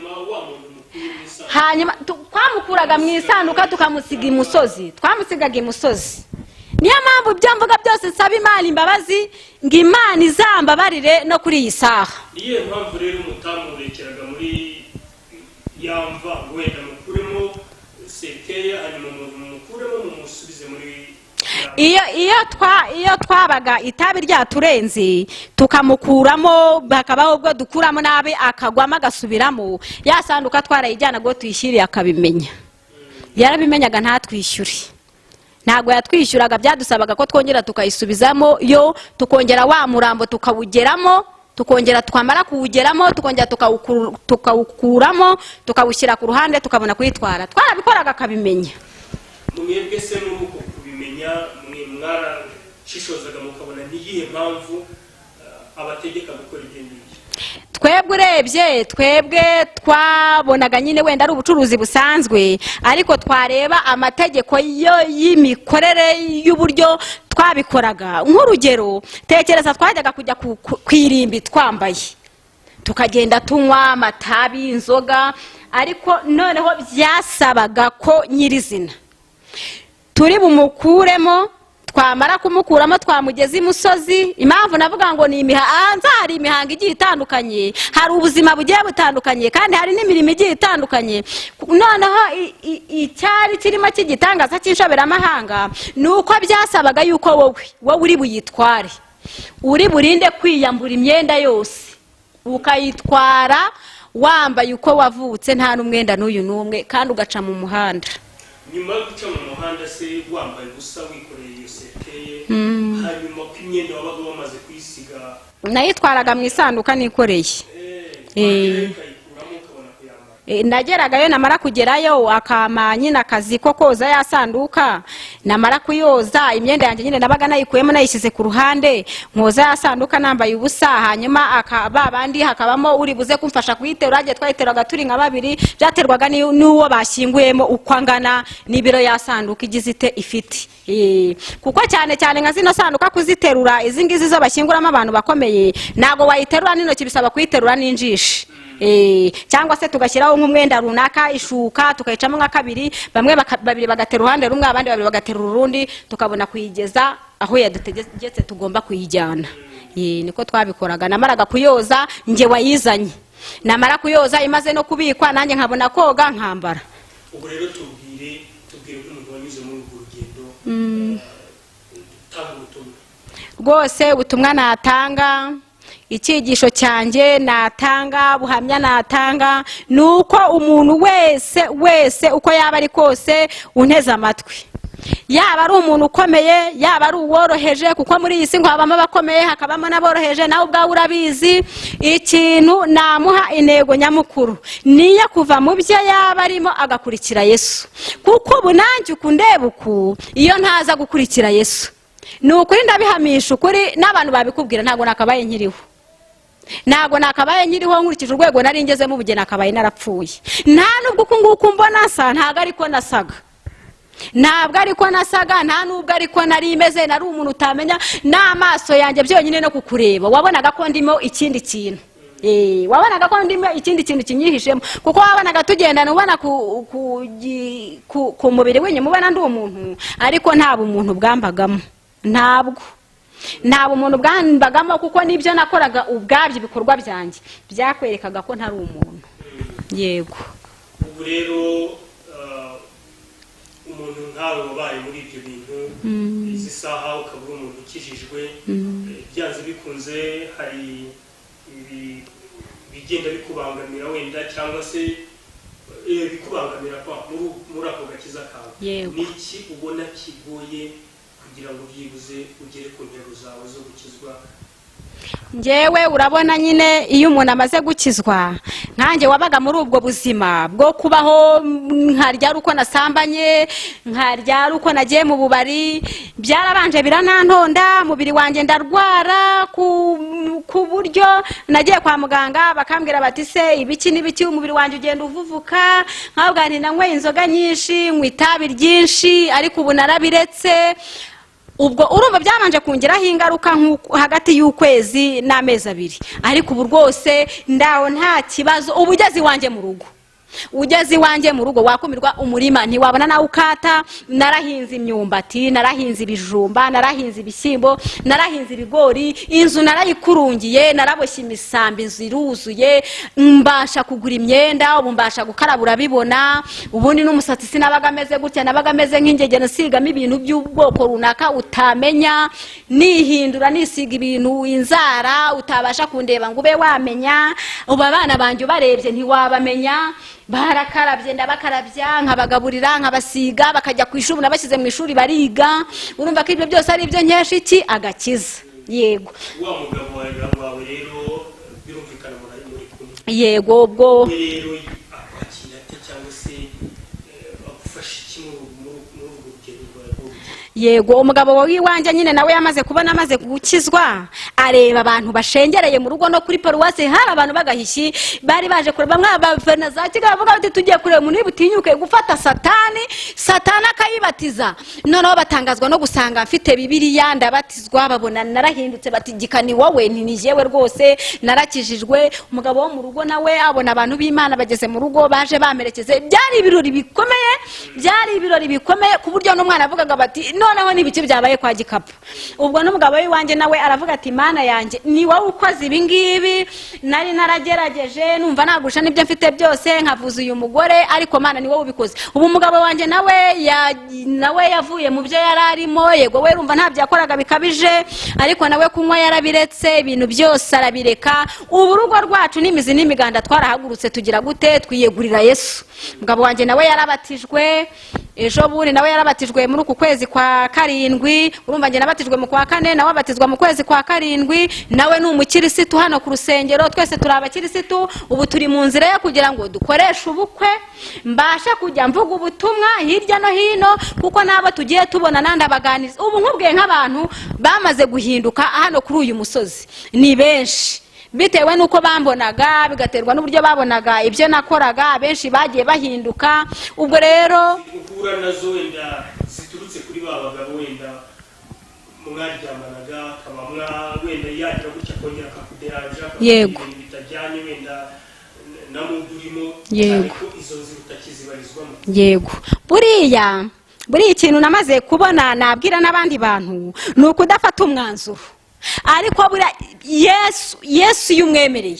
hanyuma twamukuraga mu isanduka tukamusiga imusozi, twamusigaga imusozi. Niyo mpamvu ibyo mvuga byose nsaba Imana imbabazi, ngo Imana izambabarire no kuri iyi saha. Niyo mpamvu rero mutamurekeraga muri yamva wenda mukuremo sekeye, hanyuma mukuremo mumusubize muri iyo twabaga itabi ryaturenze tukamukuramo, bakabaho ubwo dukuramo nabi akagwamo agasubiramo, yasanduka twarayijyana ngo tuyishyire akabimenya. Yarabimenyaga ntatwishyure, ntabwo yatwishyuraga, byadusabaga ko twongera tukayisubizamo yo, tukongera wa murambo tukawugeramo, tukongera twamara kuwugeramo tukongera tukawukuramo tukawushyira ku ruhande tukabona kwitwara. Twarabikoraga akabimenya. Mwebwe se nuko kubimenya mwarashishozaga mukabona niyihe mpamvu abategeka gukora igendo? Twebwe twabonaga nyine wenda ari ubucuruzi busanzwe, ariko twareba amategeko y'imikorere y'uburyo twabikoraga. Nk'urugero, tekereza twajyaga kujya kwirimbi twambaye, tukagenda tunywa amatabi, inzoga, ariko noneho byasabaga ko nyirizina turi bumukuremo, twamara kumukuramo twamugeza imusozi. Impamvu navuga ngo ni hari imihanga igiye itandukanye, hari ubuzima bugiye butandukanye, kandi hari n'imirimo igiye itandukanye. Noneho icyari kirimo cy'igitangaza cy'inshoberamahanga nuko byasabaga yuko wowe uri buyitware, uri burinde kwiyambura imyenda yose, ukayitwara wambaye uko wavutse nta n'umwenda n'uyu n'umwe, kandi ugaca mu muhanda. Nyuma yo guca mu muhanda se wambaye ubusa wikoreye iyo sekeye, hanyuma ko imyenda wabaga wamaze kuyisiga nayitwaraga mu isanduka nikoreye. Nageragayo, namara kugerayo akama nyine akazi ko koza yasanduka, namara kuyoza imyenda yanjye nyine nabaga nayikuyemo nayishyize ku ruhande, nkoza yasanduka nambaye ubusa, hanyuma babandi hakabamo uri buze kumfasha kuyiterura. Twayiteraga turi nka babiri, byaterwaga n'uwo bashyinguyemo uko angana n'ibiro yasanduka igize ifite. Kuko cyane nka zino sanduka kuziterura, izi ngizi zo bashyinguramo abantu bakomeye, ntago wayiterura n'intoki, bisaba kuyiterura n'injishi. Cyangwa se tugashyiraho nk'umwenda runaka, ishuka tukayicamo nka kabiri, babiri bagatera uruhande rumwe, abandi babiri bagatera urundi, tukabona kuyigeza aho yadutegetse tugomba kuyijyana. Niko twabikoraga. Namaraga kuyoza nge wayizanye, namara kuyoza imaze no kubikwa nanjye nkabona koga nkambara. Ubu rero tubwire umuntu wanyuze muri urwo rugendo, tanga ubutumwa. Rwose ubutumwa natanga, icyigisho cyanjye natanga, buhamya natanga, nuko umuntu wese uko yaba ari kose unteze amatwi, yaba ari umuntu ukomeye, yaba ari uworoheje, kuko muri iyi si ngo habamo abakomeye hakabamo n'aboroheje, nawe ubwawe urabizi. Ikintu namuha intego nyamukuru niyo kuva mu byo yaba arimo agakurikira Yesu, kuko ubu nanjye ukundeba uku, iyo ntaza gukurikira Yesu ni ukuri ndabihamisha ukuri, n'abantu babikubwira ntabwo nakabaye nkiriho, nkurikije urwego nari ngezemo ubu nakabaye narapfuye. Nta nubwo uku nguku mbona nsa, ntabwo ariko nasaga, nta nubwo ariko nari imeze. Nari umuntu utamenya n'amaso yanjye byonyine no kukureba wabonaga ko ndimo ikindi kintu, wabonaga ko ndimo ikindi kintu kinyihishemo, kuko wabonaga tugendana ubona ku mubiri w'inyuma ubona ndi umuntu, ariko nta bumuntu bwambagamo, nta bumuntu bwambagamo, kuko nibyo nakoraga ubwabyo, ibikorwa byanjye byakwerekaga ko ntari umuntu. Yego. Ubu rero nawe wabaye muri ibyo bintu izi saha ukaba uri umuntu ukijijwe byanze bikunze hari bigenda bikubangamira wenda cyangwa se bikubangamira muri ako gakiza kawe. Ni iki ubona kigoye kugira ngo byibuze ugere ku ntego zawe zo gukizwa? Ngewe urabona nyine iyo umuntu amaze gukizwa nkanjye wabaga muri ubwo buzima bwo kubaho nkarya uko nasambanye, nkarya uko nagiye mu bubari, byarabanje biranantonda, mubiri wanjye ndarwara ku buryo nagiye kwa muganga bakambwira bati se ibiki n'ibiki, umubiri wanjye ugenda uvuvuka, nkabwa nti nanyweye inzoga nyinshi, nywa itabi ryinshi, ariko ubu narabiretse. Ubwo urumva byabanje kungiraho ingaruka hagati y'ukwezi n'amezi 2, ariko ubu rwose ndaho nta kibazo. Ubu ugeze iwanjye mu rugo wakumirwa umurima ntiwabona nawe ukata. Narahinze imyumbati, narahinze ibijumba, narahinze ibishyimbo, narahinze ibigori, inzu narayikurungiye, naraboshye imisambi, inzu iruzuye, mbasha kugura imyenda, ubu mbasha gukaraba urabibona. Ubundi n'umusatsi sinabaga ameze gutya, nabaga ameze nk'ingegene nsigamo ibintu by'ubwoko runaka utamenya, nihindura nisiga ibintu inzara utabasha kundeba ngo ube wamenya. Ubu abana banjye ubarebye ntiwabamenya, barakarabye ndabakarabya, nkabagaburira, nkabasiga, bakajya ku ishuri, nabashyize mu ishuri bariga. Urumva ko ibyo byose ari ibyo nkesha iki agakiza. Yego wa mugabo wawe rero birumvikana muri kumwe. Yego ubwo rero akwakira ate cyangwa se agufasha iki muri urwo rugendo rwawe? Yego umugabo w'iwanjye nyine nawe yamaze kubona amaze gukizwa, areba abantu bashengereye mu rugo no kuri paruwasi. Hari abantu bagahishyi bari baje kureba mwabavana za Kigali, bavuga bati tugiye kureba umuntu butinyuke gufata satani akayibatiza. Noneho batangazwa no gusanga mfite Bibiliya, ndabatizwa, babona narahindutse, bati gikani wowe ntijewe rwose narakijijwe. Umugabo wo mu rugo nawe abona abantu b'Imana bageze mu rugo baje bamerekeze. Byari ibirori bikomeye ku buryo n'umwana avugaga bati noneho n'ibiki byabaye kwa Gikapu. Ubwo n'umugabo w'iwanjye nawe aravuga ati Mana yanjye ni wowe ukoze ibi ngibi, nari naragerageje numva nagusha n'ibyo mfite byose nkavuza uyu mugore, ariko Mana ni wowe ubikoze. Ubu umugabo wanjye nawe yavuye mu byo yararimo. Yego we rumva nta byakoraga bikabije, ariko nawe kunywa yarabiretse, ibintu byose arabireka. Ubu rugo rwacu n'imizi n'imiganda twarahagurutse tugira gute, twiyegurira Yesu. Umugabo wanjye nawe yarabatijwe, ejo bundi nawe yarabatijwe muri uku kwezi kwa 7. Urumva njye nabatijwe mu kwa 4, nawe abatizwa mu kwezi kwa 7. Nawe ni umukirisitu hano ku rusengero, twese turi abakirisitu. Ubu turi mu nzira yo kugira ngo dukoreshe ubukwe, mbasha kujya mvuga ubutumwa hirya no hino, kuko nabo tugiye tubona nandi abaganiza. Ubu nkubwiye nk'abantu bamaze guhinduka hano kuri uyu musozi ni benshi, bitewe nuko bambonaga, bigaterwa n'uburyo babonaga ibyo nakoraga. Benshi bagiye bahinduka. Ubwo rero uhura nazo wenda ziturutse kuri bagabo wenda mwaryamanaga, kaba wenda yagira gutya kongera akakuderanja, yego bitajyanye wenda na mudurimo, ariko izo zirutakizibarizwamo. Yego buriya ikintu namaze kubona nabwira n'abandi bantu ni ukudafata umwanzuro. Ariko buriya Yesu yumwemereye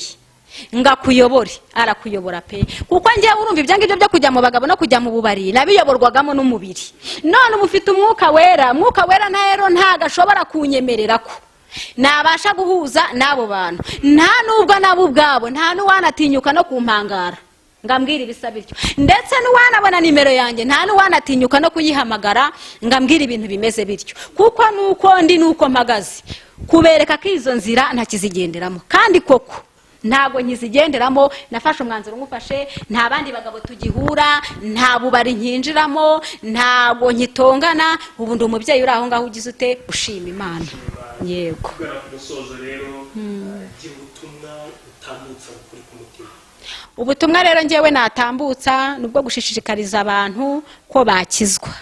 ngakuyobore, arakuyobora pe. Kuko njye urumva ibyo ngibyo byo kujya mu bagabo no kujya mu bubari nabiyoborwagamo n'umubiri. None umufite umwuka wera rero ntago ashobora kunyemerera ko nabasha guhuza n'abo bantu, nta nubwo nabo ubwabo nta n'uwanatinyuka no kumpangara ngambwira ibisa bityo, ndetse n'uwanabona nimero yanjye nta n'uwanatinyuka no kuyihamagara ngambwira ibintu bimeze bityo. Kuko nuko ndi nuko mpagaze, kubereka ko izo nzira ntakizigenderamo. Kandi koko ntago nkizigenderamo, nafashe umwanzuro ngufashe, nta bandi bagabo tugihura, nta bubari nkinjiramo, ntago nkitongana. Ubu ndi umubyeyi uri aho ngaho ugize ute ushima Imana. Yego kugana ku musozo rero ubutumwa utambutsa kuri ku mutima. Ubutumwa rero ngewe natambutsa nubwo gushishikariza abantu ko bakizwa.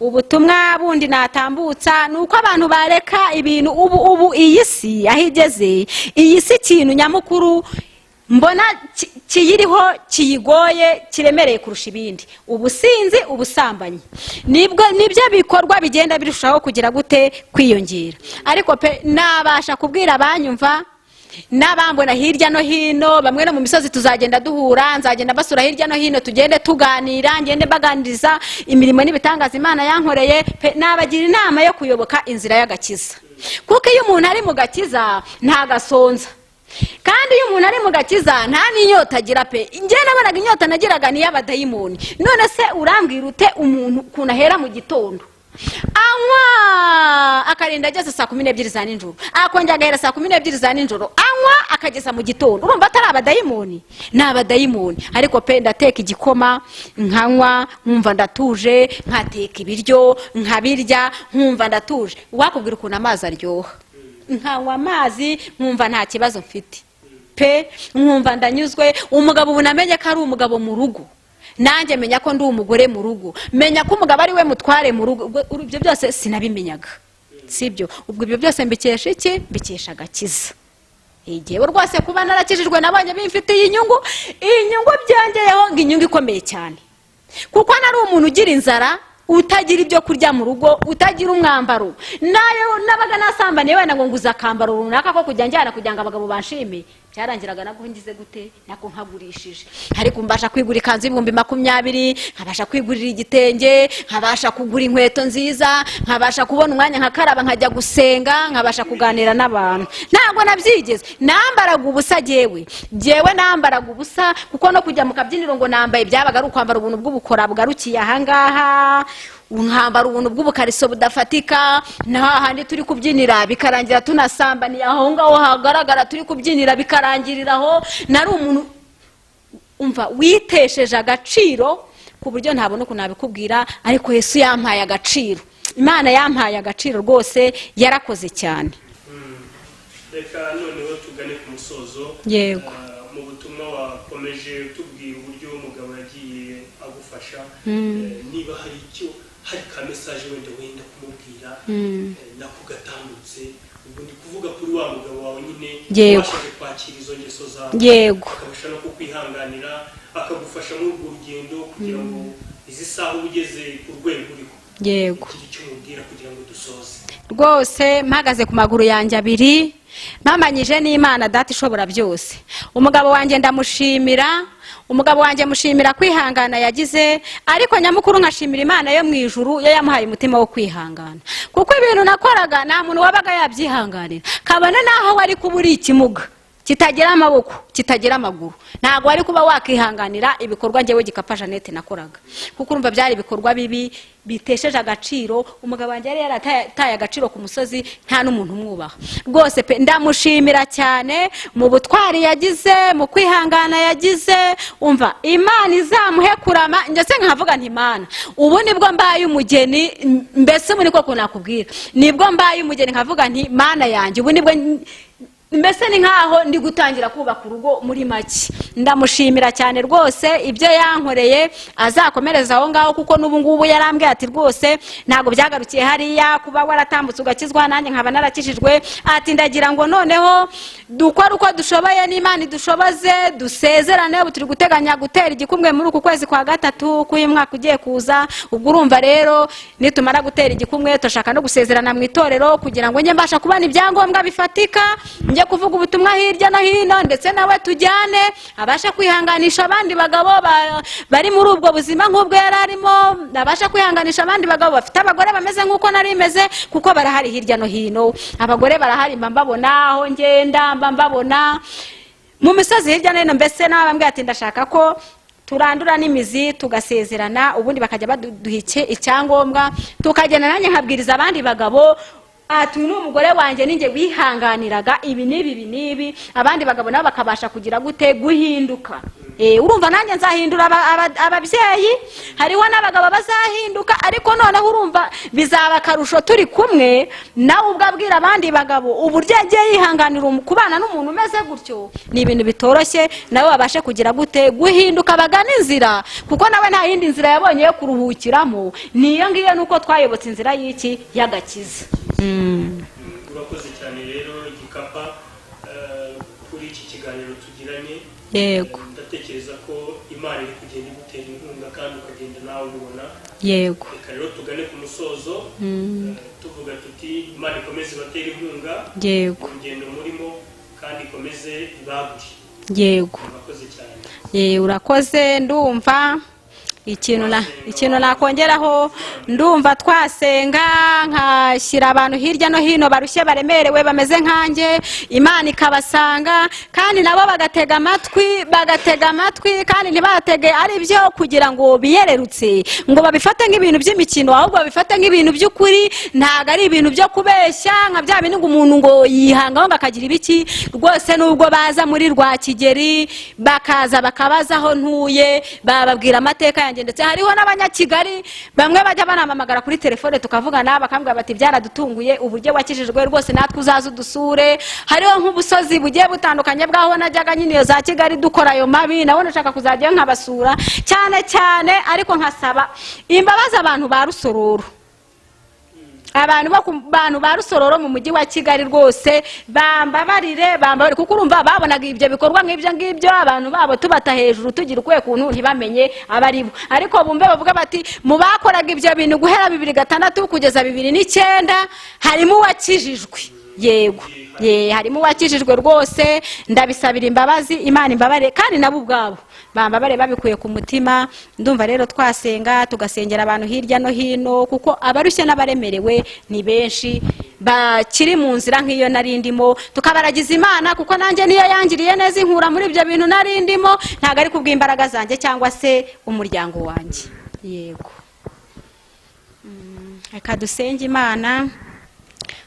Ubutumwa bundi natambutsa nuko abantu bareka ibintu. Ubu iyi si ahigeze, iyi si ikintu nyamukuru mbona kiyiriho kiyigoye kiremereye kurusha ibindi, ubusinzi, ubusambanyi. Nibyo bikorwa bigenda birushaho kugira gute kwiyongera. Ariko pe nabasha kubwira abanyumva n'abambona hirya no hino, bamwe no mu misozi tuzagenda duhura, nzagenda basura hirya no hino, tugende tuganira, ngende baganiriza imirimo n'ibitangaza Imana yankoreye, nabagira inama yo kuyoboka inzira y'agakiza. Kuko iyo umuntu ari mu gakiza ntagasonza, kandi iyo umuntu ari mu gakiza nta n'inyota agira pe. Njye nabonaga inyota nagiraga ni y'abadayimoni. None se urambwira ute umuntu ukuntu ahera mu gitondo anywa akarinda ageze saa 12 za nijoro, akongera agahera saa 12 za nijoro anywa akageza mu gitondo? Urumva atari abadayimoni? Ni abadayimoni. Ariko pe ndateka igikoma nkanywa nkumva ndatuje, nkateka ibiryo nkabirya nkumva ndatuje. Wakubwira ukuntu amazi aryoha, nkanywa amazi nkumva nta kibazo mfite pe, nkumva ndanyuzwe. Umugabo ubu namenye ko ari umugabo mu rugo, nanjye menya ko ndi umugore mu rugo, menya ko umugabo ari we mutware mu rugo. Ibyo byose sinabimenyaga, sibyo? Ubwo ibyo byose mbikesha iki? Mbikesha agakiza. Igihe rwose kuba narakijijwe nabonye bimfitiye inyungu byongeyeho ngo inyungu ikomeye cyane, kuko nari umuntu ugira inzara, utagira ibyo kurya mu rugo, utagira umwambaro. Nayo nabaga nasambaniye wenda ngo nguza akambaro runaka ko kujya njyana kugira ngo abagabo banshime, byarangiraga nabwo ngize gute? Nako nkagurishije. Ariko mbasha kwigura ikanzu y'ibihumbi 20, nkabasha kwigurira igitenge, nkabasha kugura inkweto nziza, nkabasha kubona umwanya nkakaraba nkajya gusenga, nkabasha kuganira n'abantu. Ntabwo nabyigeze nambaraga ubusa jewe nambaraga ubusa, kuko no kujya mu kabyiniro ngo nambaye byabaga ari ukwambara ubuntu bw'ubukora bwarukiye ahangaha, unkambara ubuntu bw'ubukariso budafatika. Handi turi kubyinira bikarangira tunasambaniye aho ngaho hagaragara turi kubyinira bikarangiriraho. Nari umuntu umva witesheje agaciro ku buryo ntabona uko nabikubwira. Ariko Yesu yampaye agaciro, Imana yampaye agaciro rwose, yarakoze cyane. Reka noneho tugane ku musozo. Yego. Mu butumwa wakomeje tubwira uburyo umugabo yagiye agufasha, niba hari ka message wenda kumubwira nako gatambutse, ubwo ndi kuvuga kuri wa mugabo wawe nyine washaka kwakira izo ngeso zawe, akabasha no kukwihanganira, akagufasha muri urwo rugendo kugira ngo izi saha ugeze ku rwego uriho. Yego. Icyo mubwira kugira ngo dusoze. Rwose mpagaze ku maguru yanjye abiri, mpamanyije n'Imana Data ishobora byose. Umugabo wanjye ndamushimira, umugabo wanjye mushimira kwihangana yagize, ariko nyamukuru nkashimira Imana yo mu ijuru yo yamuhaye umutima wo kwihangana. Kuko ibintu nakoraga nta muntu wabaga yabyihanganira, kabone naho wari kuburi ikimuga kitagira amaboko kitagira amaguru, ntabwo wari kuba wakihanganira ibikorwa njyewe Gikapa Jeannette nakoraga, kuko urumva byari ibikorwa bibi bitesheje agaciro. Umugabo wanjye yari yarataye agaciro ku musozi, nta n'umuntu umwubaha. Rwose pe ndamushimira cyane mu butwari yagize, mu kwihangana yagize. Umva Imana izamuhe kurama. Ndetse nkavuga nti Imana, ubu nibwo mbaye umugeni, mbese muri ko nakubwira, nibwo mbaye umugeni, nkavuga nti Mana yanjye ubu nibwo mbese ni nkaho ndi gutangira kubaka urugo muri make. Ndamushimira cyane rwose ibyo yankoreye, azakomereza aho ngaho, kuko n'ubu ngubu yarambwiye ati rwose ntago byagarukiye hariya kuba waratambutse ugakizwa nanjye nkaba narakishijwe. Ati ndagira ngo noneho dukora uko dushoboye, n'Imana idushoboze, dusezerane. Ubu turi guteganya gutera igikumwe muri uku kwezi kwa gatatu k'uyu mwaka ugiye kuza. Ubwo urumva rero nitumara gutera igikumwe turashaka no gusezerana mu itorero, kugira ngo njye mbasha kubana ibyangombwa bifatika, njye kuvuga ubutumwa hirya no hino, ndetse nawe tujyane abasha kwihanganisha abandi bagabo bari muri ubwo buzima nk'ubwo yari arimo, abasha kwihanganisha abandi bagabo bafite abagore bameze nk'uko nari meze, kuko barahari hirya no hino. Abagore barahari, mba mbabona aho ngenda, mba mbabona mu misozi hirya no hino. Mbese nabambwiye ati ndashaka ko turandura n'imizi tugasezerana, ubundi bakajya baduha icyangombwa, tukagenda nanjye nkabwiriza abandi bagabo ati n'umugore wanjye ninjye wihanganiraga ibi n'ibi, abandi bagabo nabo bakabasha kugira gute guhinduka. Urumva nanjye nzahindura ababyeyi, hariho n'abagabo bazahinduka. Ariko noneho urumva bizaba akarusho turi kumwe nawe ubwabwira abandi bagabo uburyo yagiye yihanganira kubana n'umuntu umeze gutyo. Ni ibintu bitoroshye, nawe babashe kugira gute guhinduka, bagana inzira, kuko nawe nta yindi nzira yabonye yo kuruhukiramo, niyo ngiyo nuko twayobotse inzira y'iki y'agakiza. Urakoze cyane rero Gikapa kuri iki kiganiro tugiranye. Yego. Ndatekereza ko Imana iri kugenda igutera inkunga kandi ukagenda nawe ubibona. Yego. Reka rero tugane ku musozo tuvuga tuti Imana ikomeze ibatera inkunga. Yego. Urugendo murimo kandi ikomeze ibagure. yego. Murakoze cyane. Urakoze. Ndumva ikintu nakongeraho, ndumva twasenga nkashyira abantu hirya no hino barushye baremerewe bameze nkanjye, Imana ikabasanga kandi nabo bagatega amatwi kandi ntibatege ari byo kugira ngo biyererutse ngo babifate nk'ibintu by'imikino, ahubwo babifate nk'ibintu by'ukuri, ntago ari ibintu byo kubeshya nka bya bintu ngo umuntu ngo yihangaho ngo akagira ibiki. Rwose nubwo baza muri Rwakigeri bakaza bakabaza aho ntuye, bababwira amateka yanjye, ndetse hariho n'abanyakigali bamwe bajya banamamagara kuri telefone tukavugana bakambwira bati byaradutunguye uburyo wakijijwe, rwose natwe uzaza udusure. Hariho nk'ubusozi bugiye butandukanye bwaho najyaga nyine iyo za Kigali dukora ayo mabi, nawe nashaka kuzajya nkabasura cyane cyane, ariko nkasaba imbabazi abantu ba Rusororo, abantu ba Rusororo mu mujyi wa Kigali, rwose bambabarire kuko urumva babonaga ibyo bikorwa nk'ibyo abantu babo tubata hejuru tugira ukwe kuntu ntibamenye abaribo, ariko bumve bavuga bati mu bakoraga ibyo bintu guhera 2006 kugeza 2009 harimo uwakijijwe. Yego, harimo uwakijijwe rwose. Ndabisabira imbabazi, Imana imbabare kandi nabo ubwabo bambabare babikuye ku mutima. Ndumva rero twasenga tugasengera abantu hirya no hino, kuko abarushye n'abaremerewe ni benshi bakiri mu nzira nk'iyo narindimo, tukabaragiza Imana kuko nanjye niyo yangiriye neza inkura muri ibyo bintu narindimo, ntago ari kubw'imbaraga zanjye cyangwa se umuryango wanjye. Yego, reka dusenge. Imana,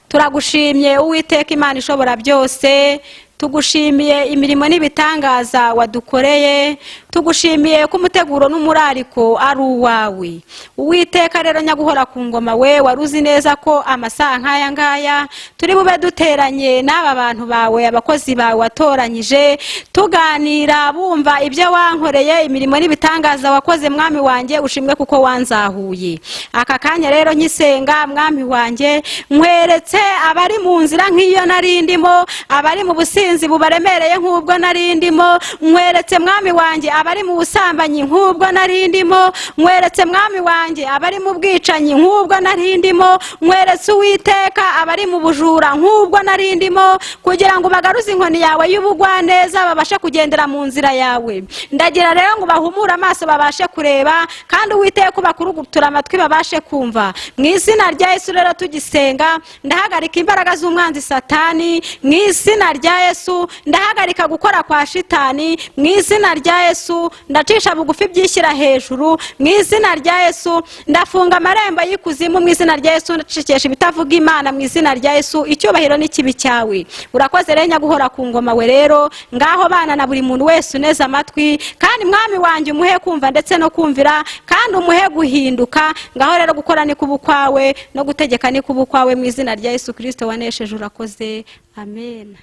turagushimye Uwiteka Imana ishobora byose, tugushimiye imirimo n'ibitangaza wadukoreye, tugushimiye ko umuteguro n'umurariko ari uwawe. Uwiteka rero nyaguhora ku ngoma, we waruzi neza ko amasaha nk'aya ngaya turi bube duteranye n'aba bantu bawe, abakozi bawe watoranyije, tuganira bumva ibyo wankoreye, imirimo n'ibitangaza wakoze. Mwami wanjye ushimwe kuko wanzahuye. Aka kanya rero nyisenga, Mwami wanjye, nkweretse abari mu nzira nk'iyo narindimo, abari mu businzi bubaremereye nk'ubwo narindimo, nkweretse Mwami wanjye abari mu busambanyi nk'ubwo narindimo, nkweretse Mwami wanjye abari mu bwicanyi nk'ubwo narindimo, nkweretse Uwiteka abari mu bujura nk'ubwo narindimo, kugira ngo bagaruze inkoni yawe y'ubugwaneza babashe kugendera mu nzira yawe. Ndagira rero ngo bahumure amaso babashe kureba, kandi Uwiteka ubakurugutura amatwi babashe kumva. Mu izina rya Yesu rero tugisenga, ndahagarika imbaraga z'umwanzi Satani. Mu izina rya Yesu ndahagarika gukora kwa shitani. Mu izina rya Yesu ndacisha bugufi byishyira hejuru. Mu izina rya Yesu ndafunga amarembo y'ikuzimu. Mu izina rya Yesu ndacikesha ibitavuga Imana. Mu izina rya Yesu icyubahiro n'ikibi cyawe. Urakoze rero nyaguhora ku ngoma, we rero ngaho bana na buri muntu wese uneza amatwi, kandi Mwami wanjye umuhe kumva ndetse no kumvira, kandi umuhe guhinduka. Ngaho rero gukora ni kuba kwawe no gutegeka ni kuba kwawe. Mu izina rya Yesu Kristo wanesheje, urakoze. Amen.